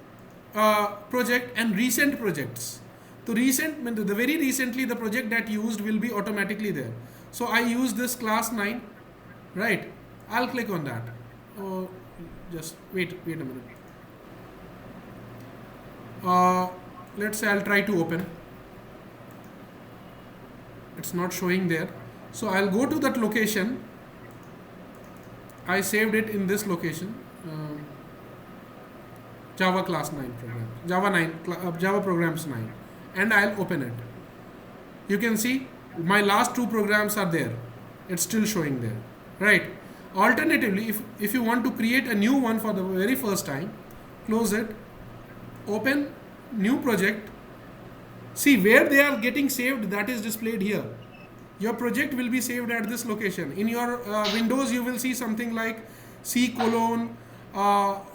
project and recent projects. So the very recently the project that used will be automatically there. So I use this class 9, right? I'll click on that. Oh, just wait a minute. Let's say I'll try to open. It's not showing there. So I'll go to that location. I saved it in this location. Java class 9 program, Java programs 9, and I'll open it. You can see my last 2 programs are there. It's still showing there, right? Alternatively, if you want to create a new one for the very first time, close it, open new project. See where they are getting saved, that is displayed here. Your project will be saved at this location. In your Windows, you will see something like C:,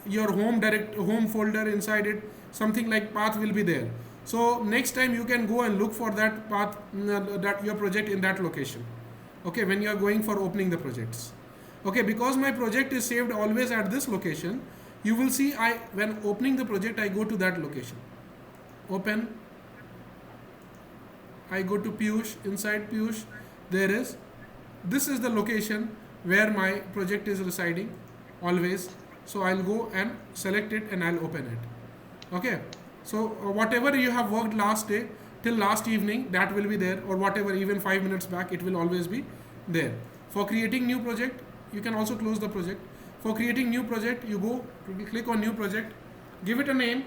your home folder inside it, something like path will be there. So next time you can go and look for that path, that your project in that location. Okay, when you are going for opening the projects. Okay, because my project is saved always at this location, you will see when opening the project, I go to that location. Open. I go to Piyush. Inside Piyush, this is the location where my project is residing always. So I'll go and select it and I'll open it. Okay. So whatever you have worked last day till last evening, that will be there, or whatever, even 5 minutes back, it will always be there. For creating new project, you can also close the project. For creating new project, you go click on new project, give it a name.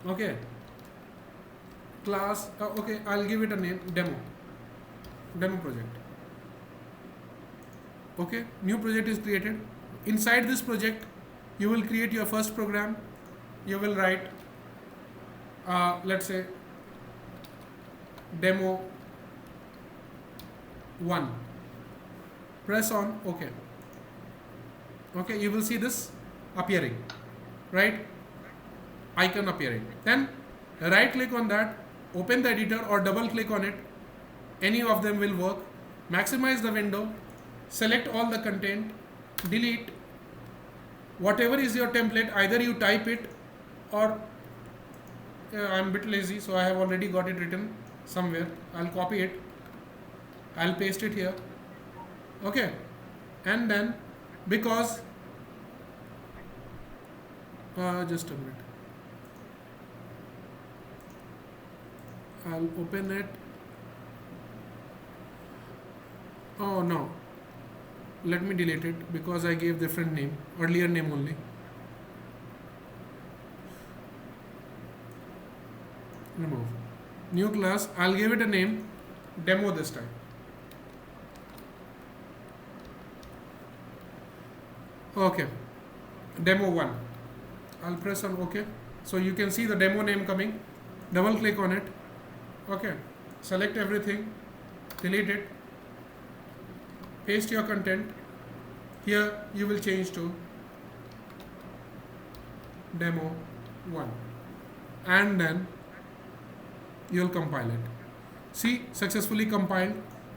Okay. Class. Okay, I'll give it a name, demo project. Okay, new project is created. Inside this project, you will create your first program. You will write, let's say, demo 1. Press on OK. Okay, you will see this appearing, right? Icon appearing. Then right click on that, open the editor or double click on it. Any of them will work. Maximize the window, select all the content, delete. Whatever is your template, either you type it or I'm a bit lazy, so I have already got it written somewhere. I'll copy it. I'll paste it here. Okay. And then because just a minute. I'll open it. Oh no. Let me delete it because I gave different name, earlier name only. Remove. New class, I'll give it a name, demo this time. Okay, demo 1. I'll press on OK. So you can see the demo name coming. Double click on it. Okay, select everything, delete it, paste your content. Here you will change to demo 1 and then you'll compile it. See, successfully compiled,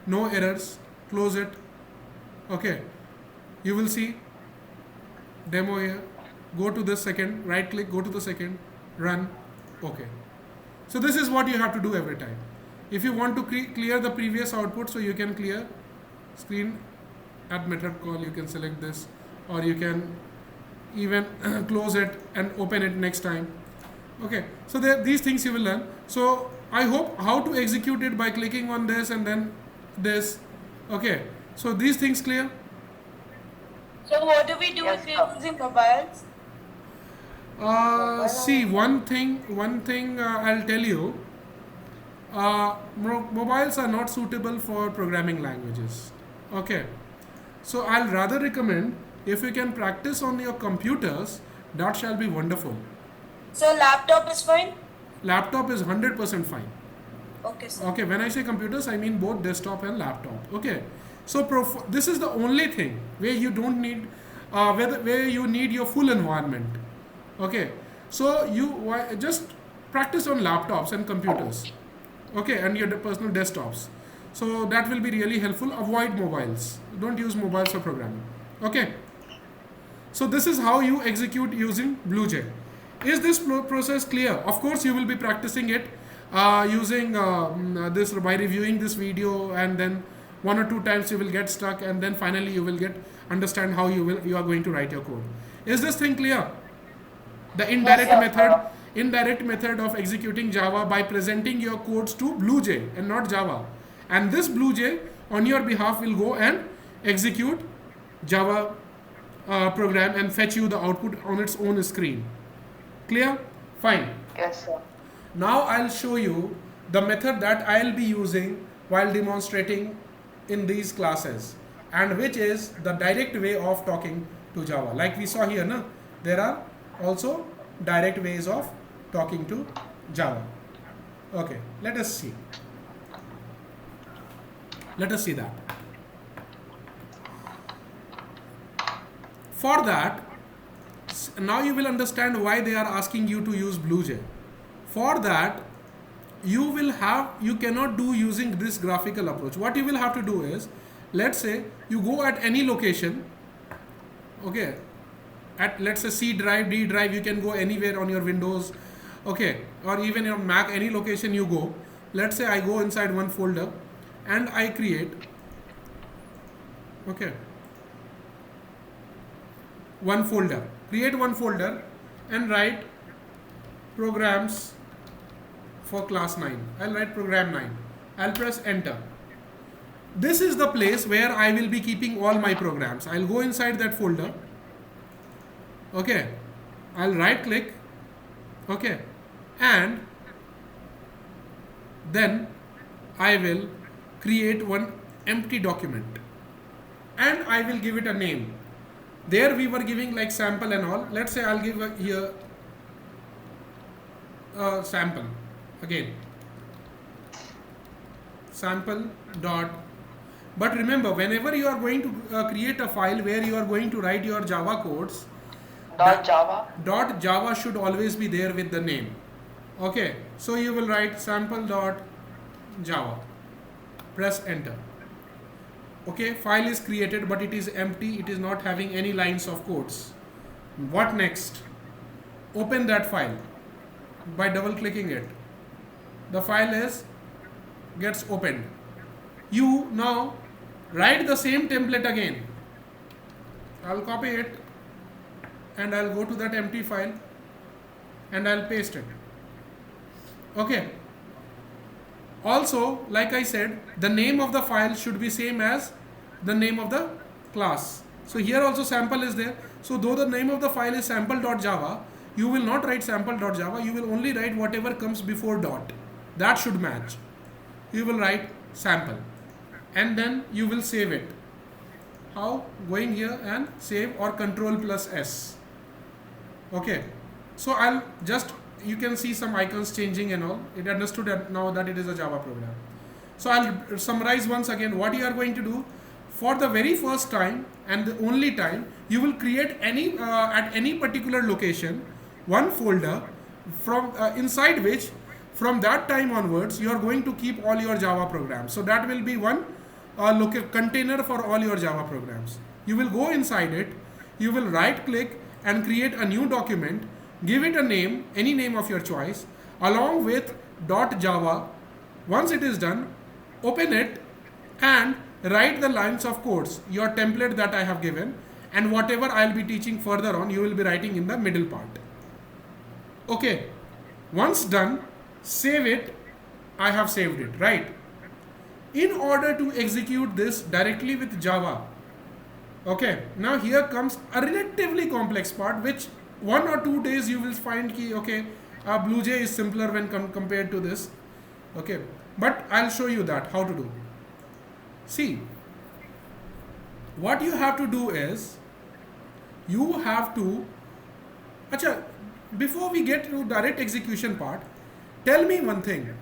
no errors, close it. Okay, you will see demo here. Go to this second, right click, go to the second, run. Okay, so this is what you have to do every time. If you want to clear the previous output, so you can clear screen at method call, you can select this, or you can even close it and open it next time. Okay, so these things you will learn. So I hope how to execute it by clicking on this and then this. Okay, so these things clear. So what do we do Yes, if we're sir. using mobiles? See, one thing I'll tell you. Mobiles are not suitable for programming languages. Okay, so I'll rather recommend if you can practice on your computers, that shall be wonderful. So laptop is fine? Laptop is 100% fine. Okay, sir. Okay, when I say computers, I mean both desktop and laptop. Okay, so this is the only thing where you don't need, where you need your full environment. Okay, so you just practice on laptops and computers. Okay, and your personal desktops. So that will be really helpful. Avoid mobiles. Don't use mobiles for programming. Okay. So this is how you execute using BlueJ. Is this process clear? Of course, you will be practicing it using this by reviewing this video, and then 1 or 2 times you will get stuck, and then finally you will understand how you are going to write your code. Is this thing clear? The indirect method of executing Java by presenting your codes to BlueJ and not Java, and this BlueJ on your behalf will go and execute Java program and fetch you the output on its own screen. Clear? Fine. Yes, sir. Now I'll show you the method that I'll be using while demonstrating in these classes, and which is the direct way of talking to Java. Like we saw here, na? There are also direct ways of talking to Java. Okay, let us see. Let us see that. For that, now you will understand why they are asking you to use BlueJ. For that, you cannot do using this graphical approach. What you will have to do is, let's say you go at any location, okay, at let's say C drive, D drive, you can go anywhere on your Windows, okay, or even your Mac, any location you go. Let's say I go inside one folder and I create, okay, one folder, create one folder and write programs for class 9. I'll write program 9. I'll press enter. This is the place where I will be keeping all my programs. I'll go inside that folder. Okay. I'll right click. Okay. And then I will create one empty document. And I will give it a name. There we were giving like sample and all. Let's say I'll give here sample. Again, sample dot, but remember, whenever you are going to create a file where you are going to write your Java codes, Java should always be there with the name. Okay, so you will write sample dot Java, press enter. Okay, file is created, but it is empty, it is not having any lines of codes. What next? Open that file by double clicking it. The file gets opened. You now write the same template again. I'll copy it and I'll go to that empty file and I'll paste it. Okay. Also, like I said, the name of the file should be same as the name of the class. So here also sample is there. So though the name of the file is sample.java, you will not write sample.java, you will only write whatever comes before dot. That should match. You will write sample and then you will save it. How? Going here and save, or control plus S. Okay. So I'll just, you can see some icons changing and all. It understood that now that it is a Java program. So I'll summarize once again what you are going to do. For the very first time and the only time, you will create any at any particular location one folder from inside which from that time onwards you are going to keep all your Java programs. So that will be one container for all your Java programs. You will go inside it, you will right click and create a new document, give it a name, any name of your choice, along with .java. Once it is done, open it and write the lines of codes, your template that I have given, and whatever I'll be teaching further on, you will be writing in the middle part. Okay, once done, save it. I have saved it, right? In order to execute this directly with Java, okay, now here comes a relatively complex part, which 1 or 2 days you will find ki, okay, BlueJ is simpler when compared to this, okay, but I'll show you that how to do. See, what you have to do is, you have to, acha, before we get to direct execution part, tell me one thing.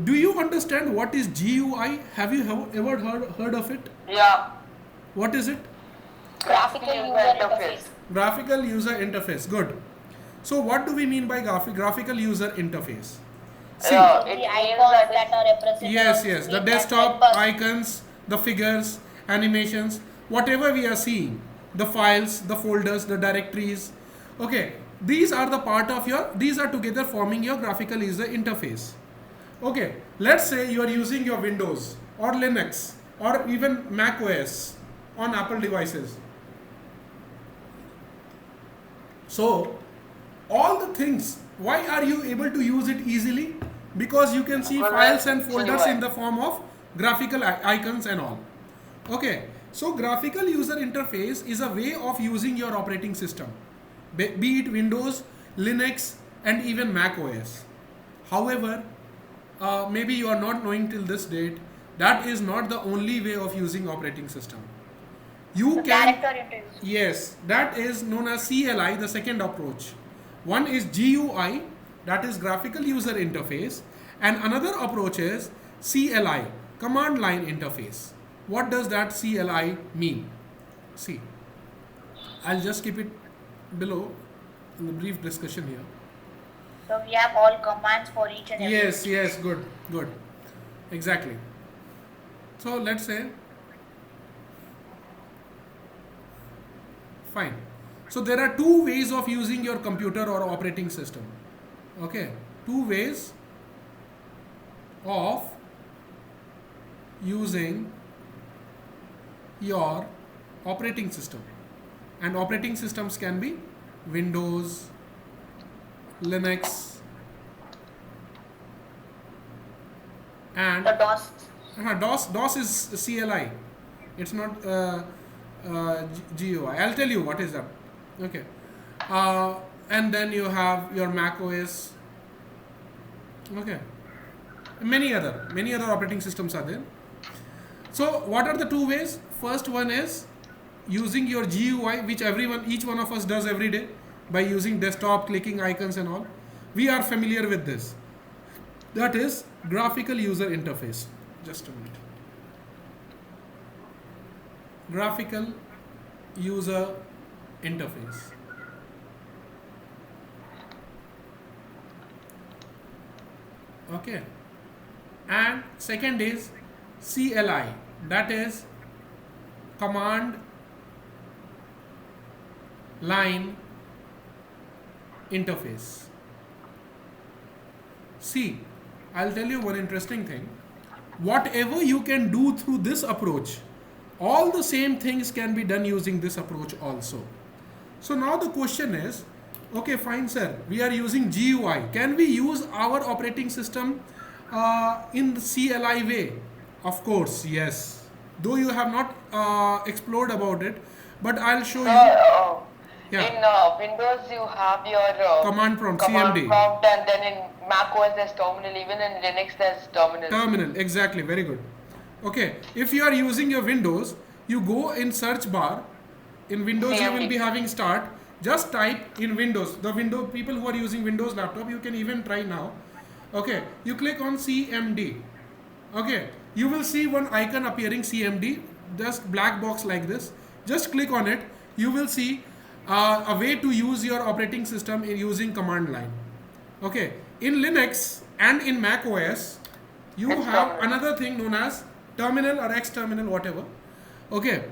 Do you understand what is GUI? Have you ever heard of it? Yeah. What is it? Graphical user interface. Graphical user interface. Good. So what do we mean by graphical user interface? See, It The means icons that are represented. yes, the that desktop help us. icons, the figures, animations, whatever we are seeing, the files, the folders, the directories. Okay, these are the part of your, these are together forming your graphical user interface. Okay, let's say you are using your Windows or Linux or even Mac OS on Apple devices. So, all the things, why are you able to use it easily? Because you can see files and folders in the form of graphical icons and all. Okay, so graphical user interface is a way of using your operating system, be it Windows, Linux, and even Mac OS. However, maybe you are not knowing till this date, that is not the only way of using operating system. You can, Character interface. yes, that is known as CLI, the second approach. One is GUI, that is graphical user interface, and another approach is CLI, command line interface. What does that CLI mean? See, I'll just keep it below in the brief discussion here. So we have all commands for each and every. Yes, good, exactly. So let's say, fine. So there are two ways of using your computer or operating system. Okay, two ways of using your operating system, and operating systems can be Windows, Linux, and The DOS. DOS is CLI. It's not GUI. I'll tell you what is that. Okay, and then you have your Mac OS. Okay, many other operating systems are there. So what are the two ways? First one is using your GUI, which each one of us does every day by using desktop, clicking icons and all. We are familiar with this. That is graphical user interface. Just a minute. Graphical user interface. Okay. And second is CLI, that is command line interface. See, I'll tell you one interesting thing. Whatever you can do through this approach, all the same things can be done using this approach also. So now the question is, okay, fine sir, we are using GUI. Can we use our operating system in the CLI way? Of course, yes. Though you have not explored about it, but I'll show you. Yeah. In Windows, you have your Command prompt, command CMD. prompt, and then in Mac OS there's terminal. Even in Linux there's terminal. Terminal, exactly, very good. Okay, if you are using your Windows, you go in search bar. In Windows, you will be having start. Just type in Windows. The window people who are using Windows laptop, you can even try now. Okay, you click on CMD. Okay, you will see one icon appearing, CMD, just black box like this. Just click on it. You will see a way to use your operating system in using command line. Okay, in Linux and in Mac OS, you have another thing known as terminal or X terminal, whatever. Okay,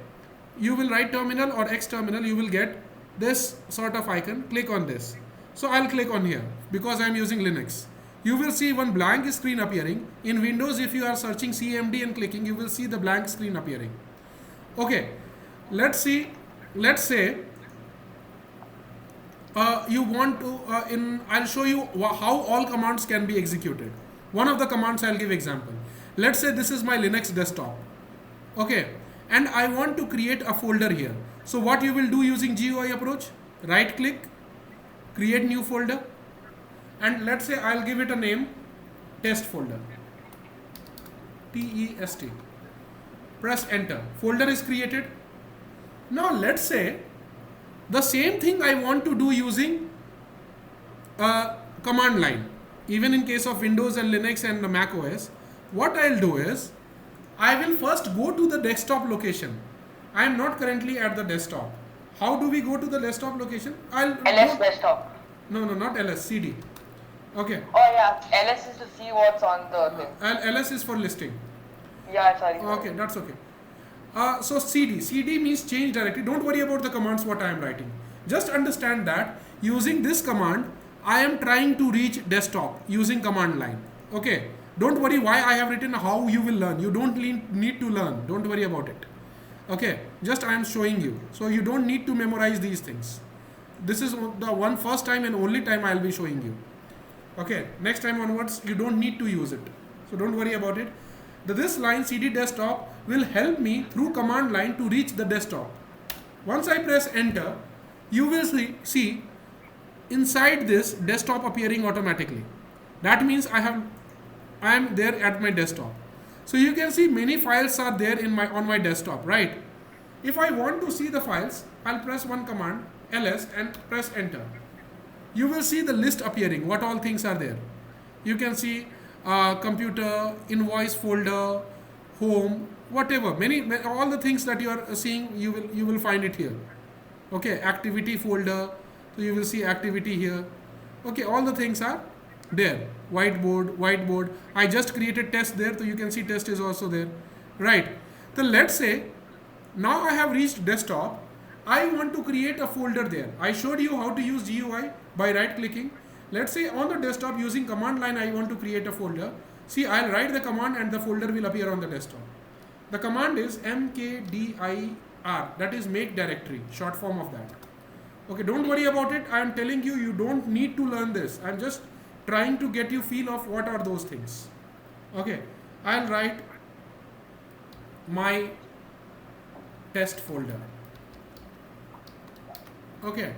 you will write terminal or X terminal, you will get this sort of icon. Click on this. So I'll click on here because I'm using Linux. You will see one blank screen appearing. In Windows, if you are searching CMD and clicking, you will see the blank screen appearing. Okay, let's say you want to I'll show you how all commands can be executed. One of the commands I'll give example. Let's say this is my Linux desktop. Okay, and I want to create a folder here. So what you will do using GUI approach, right click, create new folder, and let's say I'll give it a name, test folder, TEST. Press enter. Folder is created. Now let's say the same thing I want to do using command line, even in case of Windows and Linux and the Mac OS. What I'll do is I will first go to the desktop location. I am not currently at the desktop. How do we go to the desktop location? LS desktop. No, not LS, CD. Okay. Oh yeah, LS is to see what's on the thing. LS is for listing. Yeah, sorry. Okay, that's okay. So CD means change directory. Don't worry about the commands what I am writing. Just understand that using this command, I am trying to reach desktop using command line. Okay. Don't worry why I have written how you will learn. You don't need to learn. Don't worry about it. Okay. Just I am showing you. So you don't need to memorize these things. This is the first time and only time I will be showing you. Okay. Next time onwards, you don't need to use it. So don't worry about it. This line CD desktop will help me through command line to reach the desktop. Once I press enter, you will see inside this desktop appearing automatically. That means I am there at my desktop. So you can see many files are there on my desktop, right? If I want to see the files, I'll press one command, ls, and press enter. You will see the list appearing, what all things are there. You can see computer, invoice folder, home, whatever, all the things that you are seeing, you will find it here. Okay, activity folder, so you will see activity here. Okay, all the things are there. Whiteboard. I just created test there, so you can see test is also there, right? So let's say now I have reached desktop. I want to create a folder there. I showed you how to use GUI by right clicking. Let's say on the desktop using command line, I want to create a folder. See, I'll write the command and the folder will appear on the desktop. The command is mkdir, that is make directory, short form of that. Okay, don't worry about it. I am telling you, you don't need to learn this. I'm just trying to get you feel of what are those things. Okay, I'll write my test folder. Okay,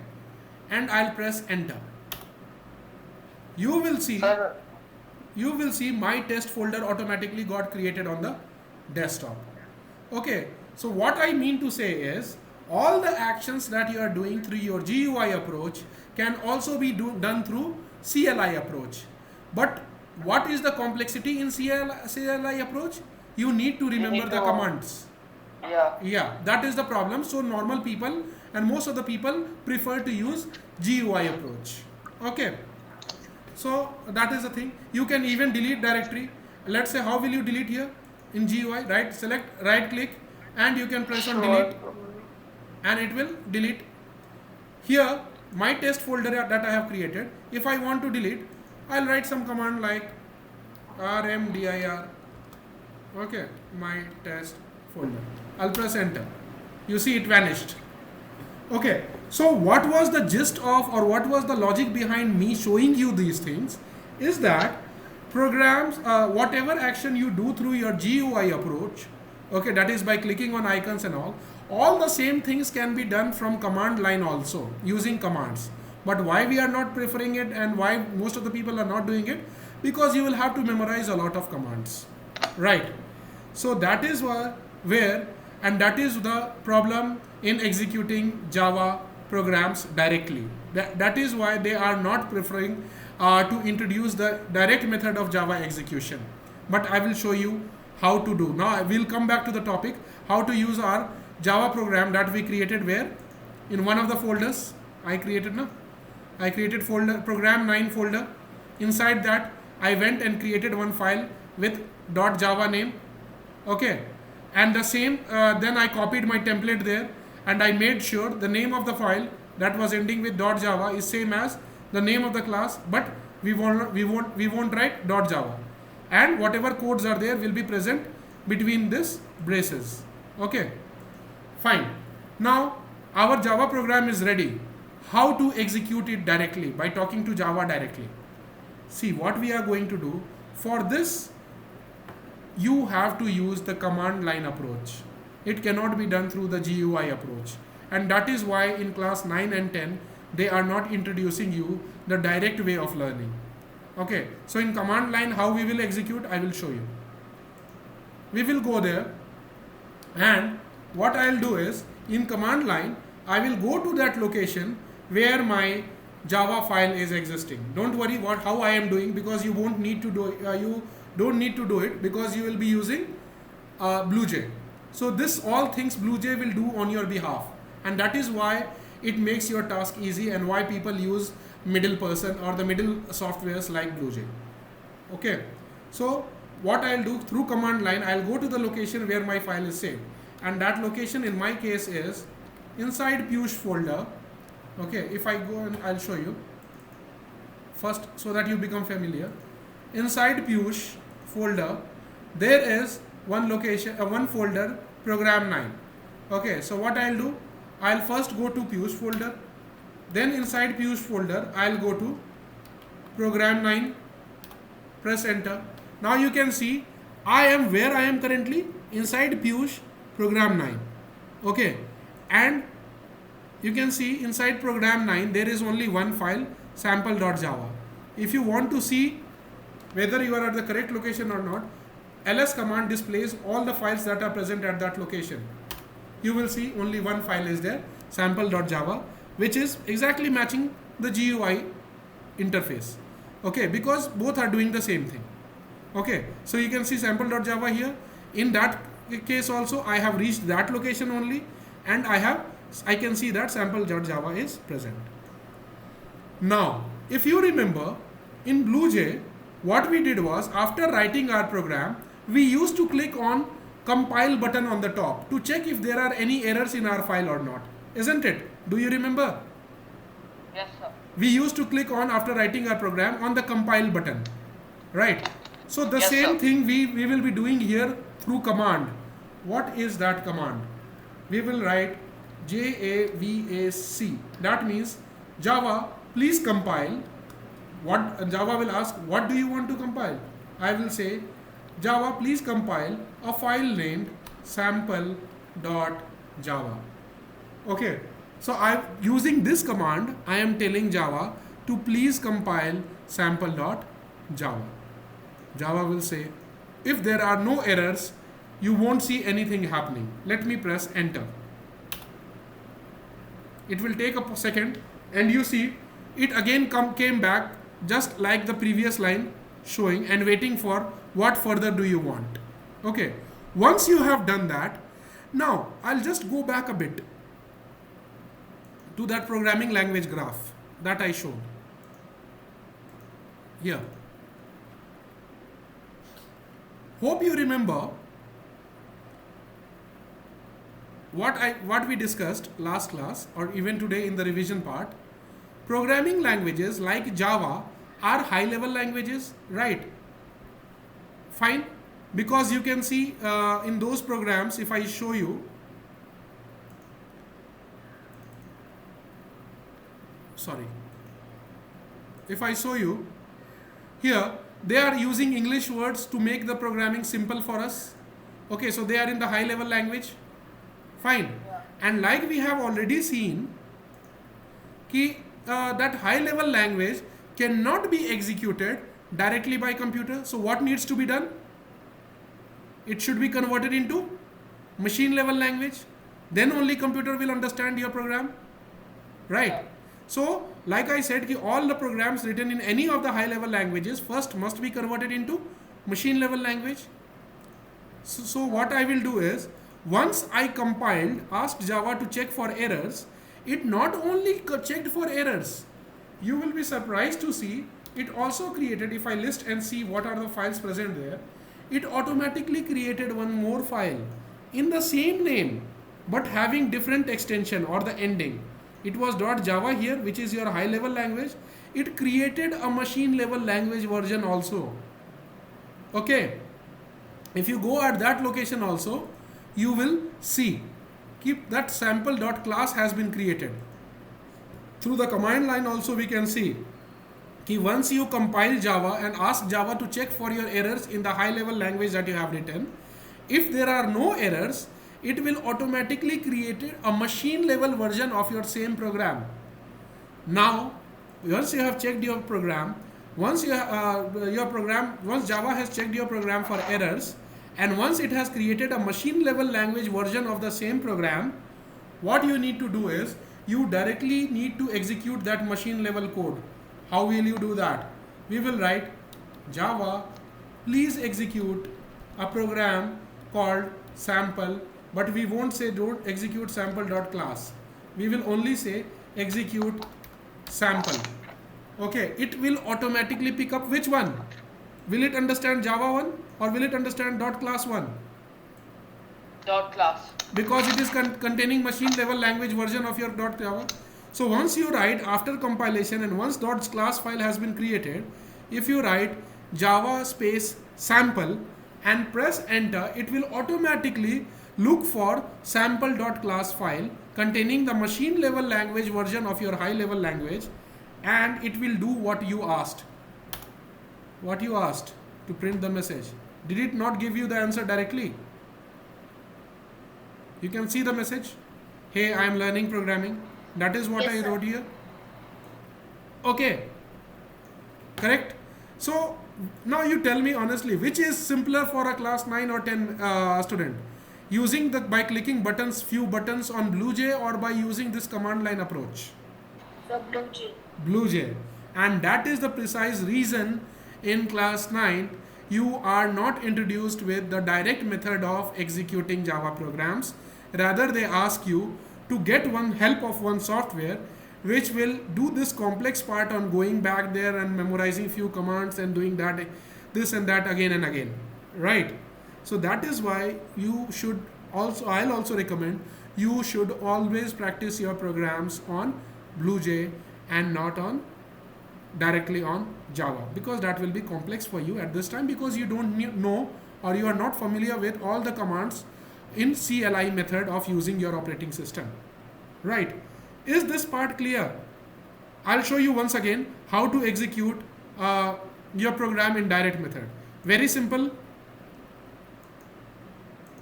and I'll press enter. You will see my test folder automatically got created on the desktop. Okay, so what I mean to say is all the actions that you are doing through your GUI approach can also be done through CLI approach. But what is the complexity in CLI approach? You need to remember the commands. Yeah, that is the problem. So normal people and most of the people prefer to use GUI approach. Okay. So that is the thing. You can even delete directory. Let's say how will you delete here in GUI, right? Select right click and you can press on delete and it will delete. Here my test folder that I have created, if I want to delete, I'll write some command like rmdir. Okay, my test folder. I'll press enter. You see it vanished. Okay, so what was the gist of or what was the logic behind me showing you these things is that programs, whatever action you do through your GUI approach, okay, that is by clicking on icons and all the same things can be done from command line also using commands. But why we are not preferring it and why most of the people are not doing it? Because you will have to memorize a lot of commands, right? So that is where and that is the problem in executing Java programs directly. That is why they are not preferring to introduce the direct method of Java execution. But I will show you how to do. Now I will come back to the topic, how to use our Java program that we created where? In one of the folders I created folder program 9 folder. Inside that I went and created one file with .java name. Okay, and the same, then I copied my template there, and I made sure the name of the file that was ending with .java is same as the name of the class, but we won't write .java, and whatever codes are there will be present between this braces. Okay, fine. Now our Java program is ready. How to execute it directly? By talking to Java directly. See what we are going to do. For this, you have to use the command line approach. It cannot be done through the GUI approach, and that is why in class 9 and 10 they are not introducing you the direct way of learning. Okay, so in command line how we will execute, I will show you. We will go there, and what I will do is in command line I will go to that location where my Java file is existing. Don't worry how I am doing, because you won't need to do you don't need to do it, because you will be using BlueJ. So this all things BlueJ will do on your behalf, and that is why it makes your task easy, and why people use middle person or the middle softwares like BlueJ. Okay, so what I'll do through command line, I'll go to the location where my file is saved, and that location in my case is inside Piyush folder. Okay, if I go and I'll show you first so that you become familiar. Inside Piyush folder there is one location, one folder, program 9. Okay, so what I'll do, I'll first go to Piyush folder, then inside Piyush folder I'll go to program 9, press enter. Now you can see I am where I am currently, inside Piyush program 9. Okay, and you can see inside program 9 there is only one file, sample.java. If you want to see whether you are at the correct location or not, ls command displays all the files that are present at that location. You will see only one file is there, sample.java, which is exactly matching the GUI interface. Okay, because both are doing the same thing. Okay, so you can see sample.java here. In that case also I have reached that location only, and I can see that sample.java is present. Now if you remember, in BlueJ what we did was, after writing our program, we used to click on compile button on the top to check if there are any errors in our file or not, isn't it? Do you remember? Yes, sir. We used to click on, after writing our program, on the compile button, right? So the Yes, same sir. thing we will be doing here through command. What is that command? We will write JAVAC. That means Java, please compile. What Java will ask, what do you want to compile? I will say, Java, please compile a file named sample.java. Okay, so using this command, I am telling Java to please compile sample.java. Java will say, if there are no errors, you won't see anything happening. Let me press enter. It will take a second, and you see it again came back just like the previous line, showing and waiting for what further do you want. Okay, once you have done that, now I'll just go back a bit to that programming language graph that I showed here. Hope you remember what we discussed last class, or even today in the revision part. Programming languages like Java are high level languages, right? Fine, because you can see in those programs, if I show you, if I show you here, they are using English words to make the programming simple for us. Okay, so they are in the high level language. Fine. Yeah. And like we have already seen, that high level language cannot be executed directly by computer. So what needs to be done? It should be converted into machine level language. Then only computer will understand your program, right? Yeah. So like I said, all the programs written in any of the high level languages first must be converted into machine level language. So what I will do is, once I compiled, asked Java to check for errors, it not only checked for errors, you will be surprised to see it also created, if I list and see what are the files present there, it automatically created one more file in the same name but having different extension or the ending. It was .java here, which is your high level language. It created a machine level language version also. Okay, if you go at that location also, you will see keep that sample.class has been created. Through the command line also we can see कि once you compile Java and ask Java to check for your errors in the high level language that you have written, if there are no errors, it will automatically create a machine level version of your same program. Now, once you have checked your program, once Java has checked your program for errors, and once it has created a machine level language version of the same program, what you need to do is you directly need to execute that machine level code. How will you do that? We will write Java, please execute a program called sample, but we won't say don't execute sample.class. We will only say execute sample. Okay, it will automatically pick up which one? Will it understand Java 1 or will it understand .class 1? .class. Because it is containing machine level language version of your .java. So once you write after compilation and once .class file has been created, if you write Java space sample and press enter, it will automatically look for sample.class file containing the machine level language version of your high level language, and it will do what you asked. What you asked to print the message. Did it not give you the answer directly? You can see the message. Hey, I am learning programming. That is what Yes, I sir. wrote here. Okay. Correct. So now you tell me honestly, which is simpler for a class 9 or 10 student? Using by clicking buttons, few buttons on BlueJ, or by using this command line approach? So BlueJ. BlueJ. And that is the precise reason in class 9 you are not introduced with the direct method of executing Java programs. Rather, they ask you to get one help of one software which will do this complex part on going back there and memorizing few commands and doing that, this and that again and again, right? So that is why you should also, I'll also recommend you should always practice your programs on BlueJ and not on directly on Java, because that will be complex for you at this time, because you don't know or you are not familiar with all the commands in CLI method of using your operating system, right? Is this part clear? I'll show you once again how to execute your program in direct method. Very simple.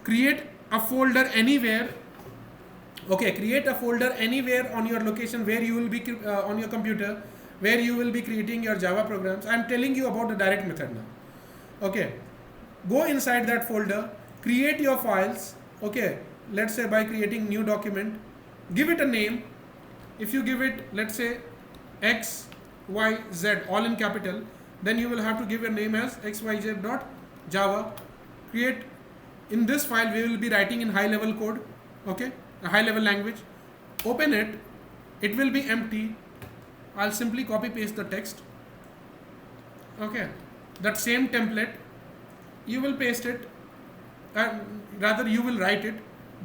Create a folder anywhere. Okay, create a folder anywhere on your location where you will be on your computer, where you will be creating your Java programs. I'm telling you about the direct method now. Okay, go inside that folder, create your files. Okay, let's say by creating new document, give it a name. If you give it, let's say X, Y, Z, all in capital, then you will have to give your name as xyz.java. Create, in this file we will be writing in high level code, okay, a high level language. Open it, it will be empty. I'll simply copy paste the text. Okay, that same template, you will paste it, rather you will write it.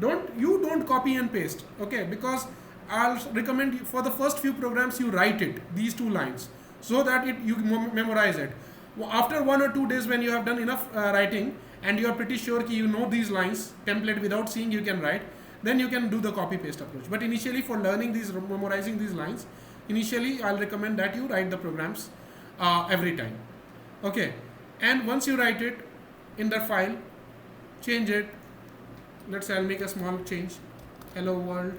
You don't copy and paste, okay, because I'll recommend you for the first few programs you write it, these 2 lines, so that you memorize it. After 1 or 2 days when you have done enough writing and you are pretty sure that you know these lines, template without seeing you can write, then you can do the copy paste approach. But initially for learning these, memorizing these lines, initially I'll recommend that you write the programs every time. Okay, and once you write it in the file, change it. Let's say I'll make a small change. Hello world.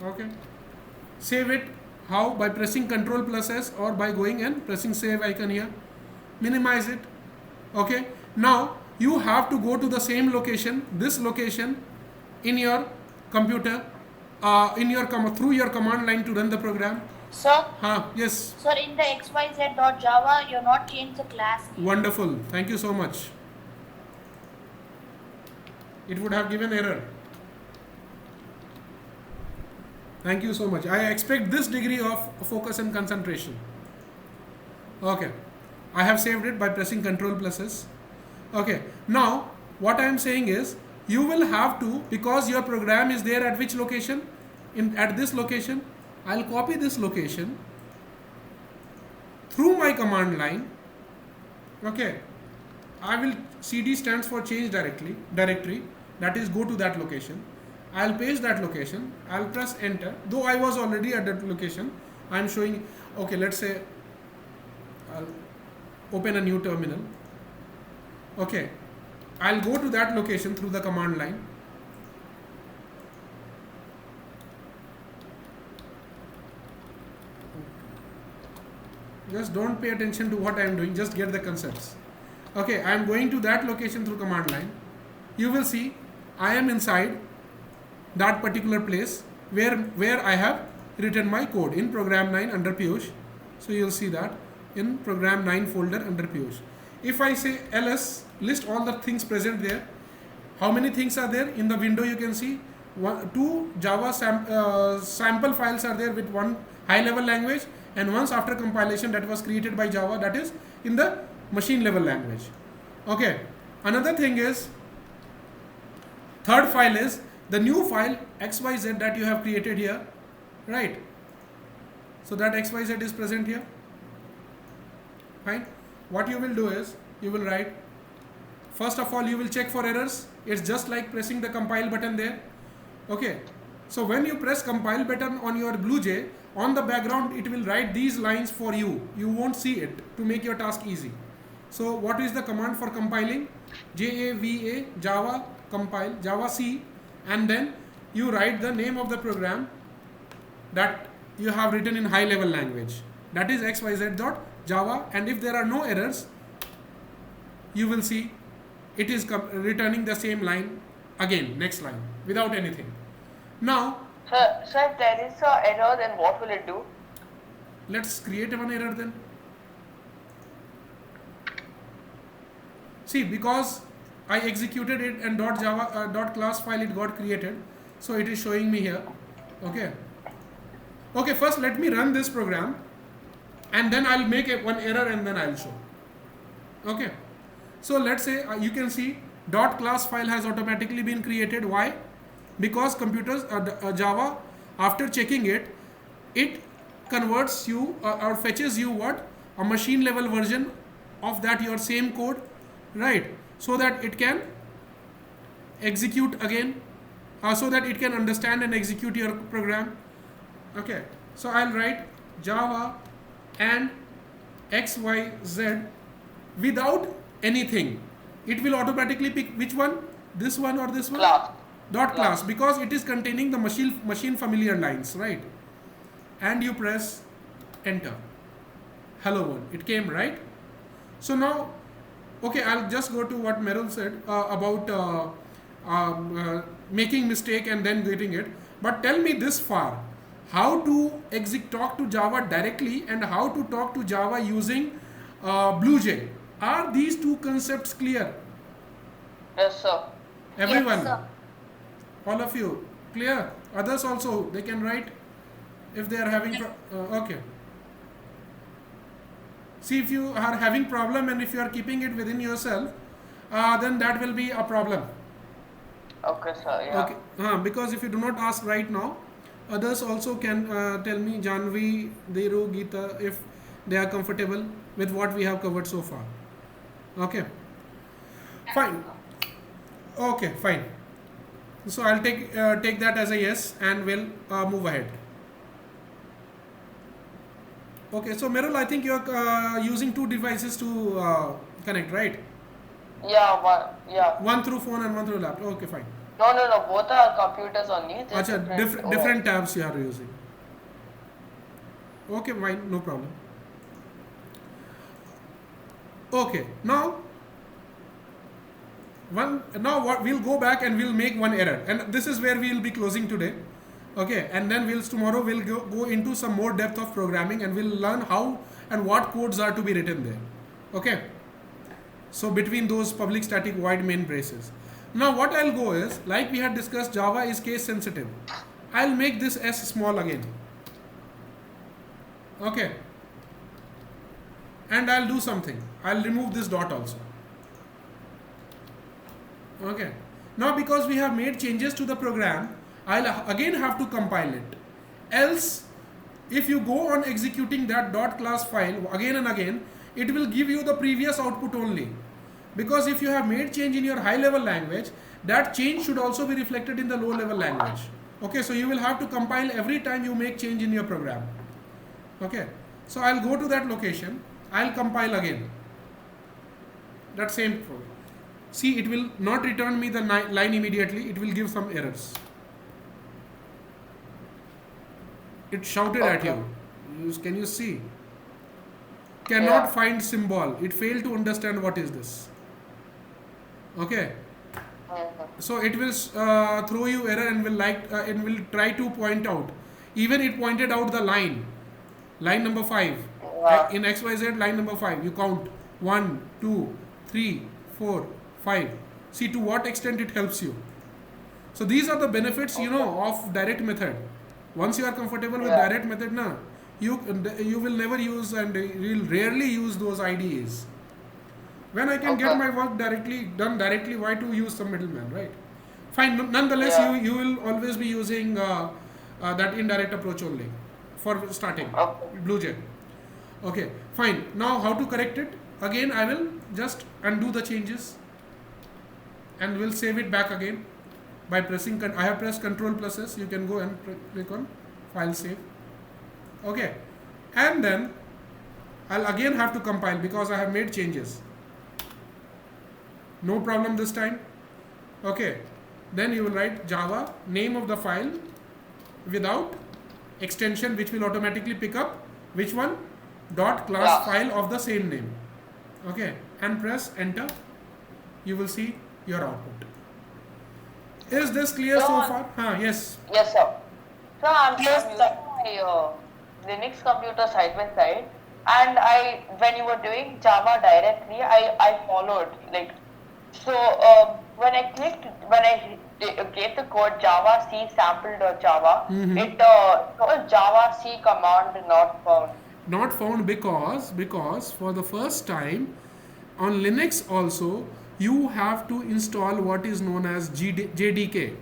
Okay, save it. How? By pressing Ctrl plus S or by going and pressing save icon here. Minimize it. Okay, now you have to go to the same location, this location, in your computer, through your command line to run the program. Sir, Yes. sir, in the xyz.java, you're not changed the class name. Wonderful. Thank you so much. It would have given error. Thank you so much. I expect this degree of focus and concentration. Okay. I have saved it by pressing Ctrl plus S. Okay, now what I am saying is you will have to, because your program is there at which location, at this location, I'll copy this location through my command line. Okay, I will, CD stands for change directory, that is go to that location. I'll paste that location, I'll press enter. Though I was already at that location, I'm showing. Okay, let's say I'll open a new terminal. Okay, I'll go to that location through the command line. Just don't pay attention to what I am doing, just get the concepts. Okay, I am going to that location through command line. You will see I am inside that particular place where I have written my code in program 9 under Piyush. So you will see that in program 9 folder under Piyush. If I say ls, list all the things present there. How many things are there? In the window you can see two Java sample files are there with one high level language, and once after compilation that was created by Java, that is in the machine level language. Okay, another thing is, third file is the new file XYZ that you have created here, right? So that XYZ is present here. Fine. What you will do is you will write, first of all you will check for errors. It's just like pressing the compile button there. Okay, so when you press compile button on your BlueJ, on the background it will write these lines for you. You won't see it, to make your task easy. So what is the command for compiling? JAVA, Java compile, Java C, and then you write the name of the program that you have written in high level language, that is xyz.java, and if there are no errors, you will see it is returning the same line again, next line, without anything. Now, Sir, if there is an error, then what will it do? let's create one error then. See, because I executed it and .java .class file it got created, so it is showing me here. Okay. Okay, first let me run this program, and then I'll make one error and then I'll show. Okay. So let's say you can see .class file has automatically been created. Why? Because computers Java, after checking it, it converts you or fetches you what? A machine level version of that your same code, right? So that it can execute again, so that it can understand and execute your program. Okay, so I'll write Java and XYZ without anything. It will automatically pick which one, this one or this one? Class. .class, because it is containing the machine familiar lines, right? And you press enter. Hello world, it came, right? So now, okay, I'll just go to what Meryl said about making mistake and then getting it. But tell me this far, how to talk to Java directly and how to talk to Java using BlueJ. Are these two concepts clear? Yes, sir. Everyone? Yes, sir. All of you? Clear? Others also, they can write if they are having, okay. See, if you are having problem and if you are keeping it within yourself, then that will be a problem. Okay, sir. Yeah. Okay. Because if you do not ask right now, others also can tell me, Janvi, Deru, Geeta, if they are comfortable with what we have covered so far. Okay. Fine. Okay, fine. So I'll take that as a yes and we'll move ahead. Okay, so Meryl, I think you are using two devices to connect, right? Yeah, One through phone and one through laptop. Okay, fine. No, both are computers only. just Acha, different tabs you are using. Okay, fine, no problem. Okay, now what we'll go back and we'll make one error, and this is where we will be closing today. Okay, and then tomorrow we'll go into some more depth of programming and we'll learn how and what codes are to be written there. Okay, so between those public static void main braces. Now what I'll go is, like we had discussed, Java is case sensitive. I'll make this S small again. Okay, and I'll do something. I'll remove this dot also. Okay. Now because we have made changes to the program, I'll again have to compile it. Else, if you go on executing that dot class file again and again, it will give you the previous output only. Because if you have made change in your high level language, that change should also be reflected in the low level language. Okay, so you will have to compile every time you make change in your program. Okay, so I'll go to that location, I'll compile again. That same program. See, it will not return me the line immediately, it will give some errors. It shouted at you. Can you see? Cannot find symbol. It failed to understand what is this. Okay. So it will throw you error and will try to point out. Even it pointed out the line number 5. In XYZ line number 5. You count 1, 2, 3, 4, 5. See to what extent it helps you. So these are the benefits, of direct method. Once you are comfortable with direct method, you will never use and you will rarely use those IDEs. When I can get my work done directly, why to use some middleman, right? Fine. Nonetheless, you will always be using that indirect approach only for starting BlueJ. Okay, fine. Now how to correct it? Again, I will just undo the changes and will save it back again by pressing. I have pressed Ctrl plus S. You can go and click on File Save. Okay, and then I'll again have to compile because I have made changes. No problem this time. Okay, then you will write Java name of the file without extension, which will automatically pick up which one? Dot class file of the same name. Okay, and press enter. You will see your output. Is this clear so far? Yes. Yes, sir. So I'm using my Linux computer side by side, and when you were doing Java directly, I followed like. So when I gave the code Java C sample.java, it was Java C command not found. Not found because for the first time on Linux also you have to install what is known as JDK.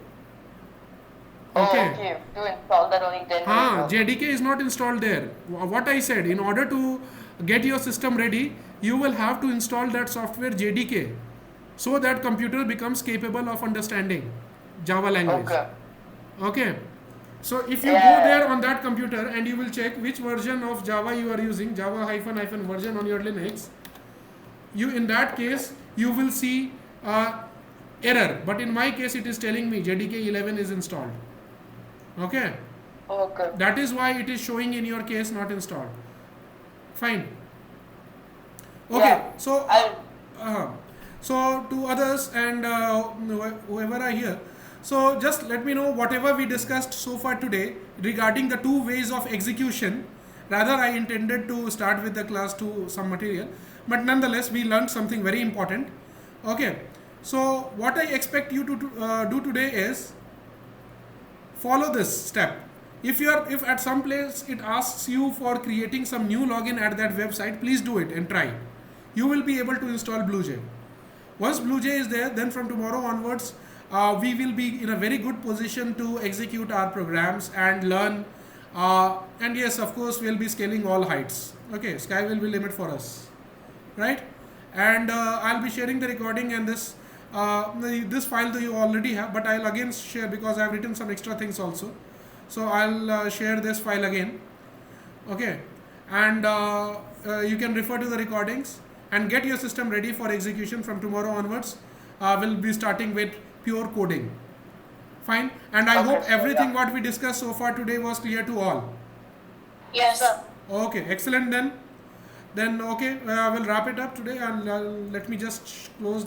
Okay. To install that only then. JDK is not installed there. What I said, in order to get your system ready, you will have to install that software JDK, so that computer becomes capable of understanding Java language. Okay. So if you go there on that computer and you will check which version of Java you are using, Java -- version on your Linux, in that case you will see error. But in my case it is telling me JDK 11 is installed. Okay. That is why it is showing in your case not installed. Fine. Okay. So to others and whoever are here, so just let me know whatever we discussed so far today regarding the two ways of execution. Rather, I intended to start with the class 2 some material, but nonetheless we learned something very important. Okay, so what I expect you to do today is follow this step. If at some place it asks you for creating some new login at that website, please do it and try. You will be able to install BlueJ. Once BlueJ is there, then from tomorrow onwards, we will be in a very good position to execute our programs and learn. And yes, of course, we'll be scaling all heights. Okay, sky will be limit for us, right? And I'll be sharing the recording and this file that you already have, but I'll again share because I've written some extra things also. So I'll share this file again. Okay, and you can refer to the recordings and get your system ready for execution from tomorrow onwards. We'll be starting with pure coding. Fine. And I hope everything what we discussed so far today was clear to all. Yes, sir. Okay, excellent then. Okay, we'll wrap it up today and let me just close the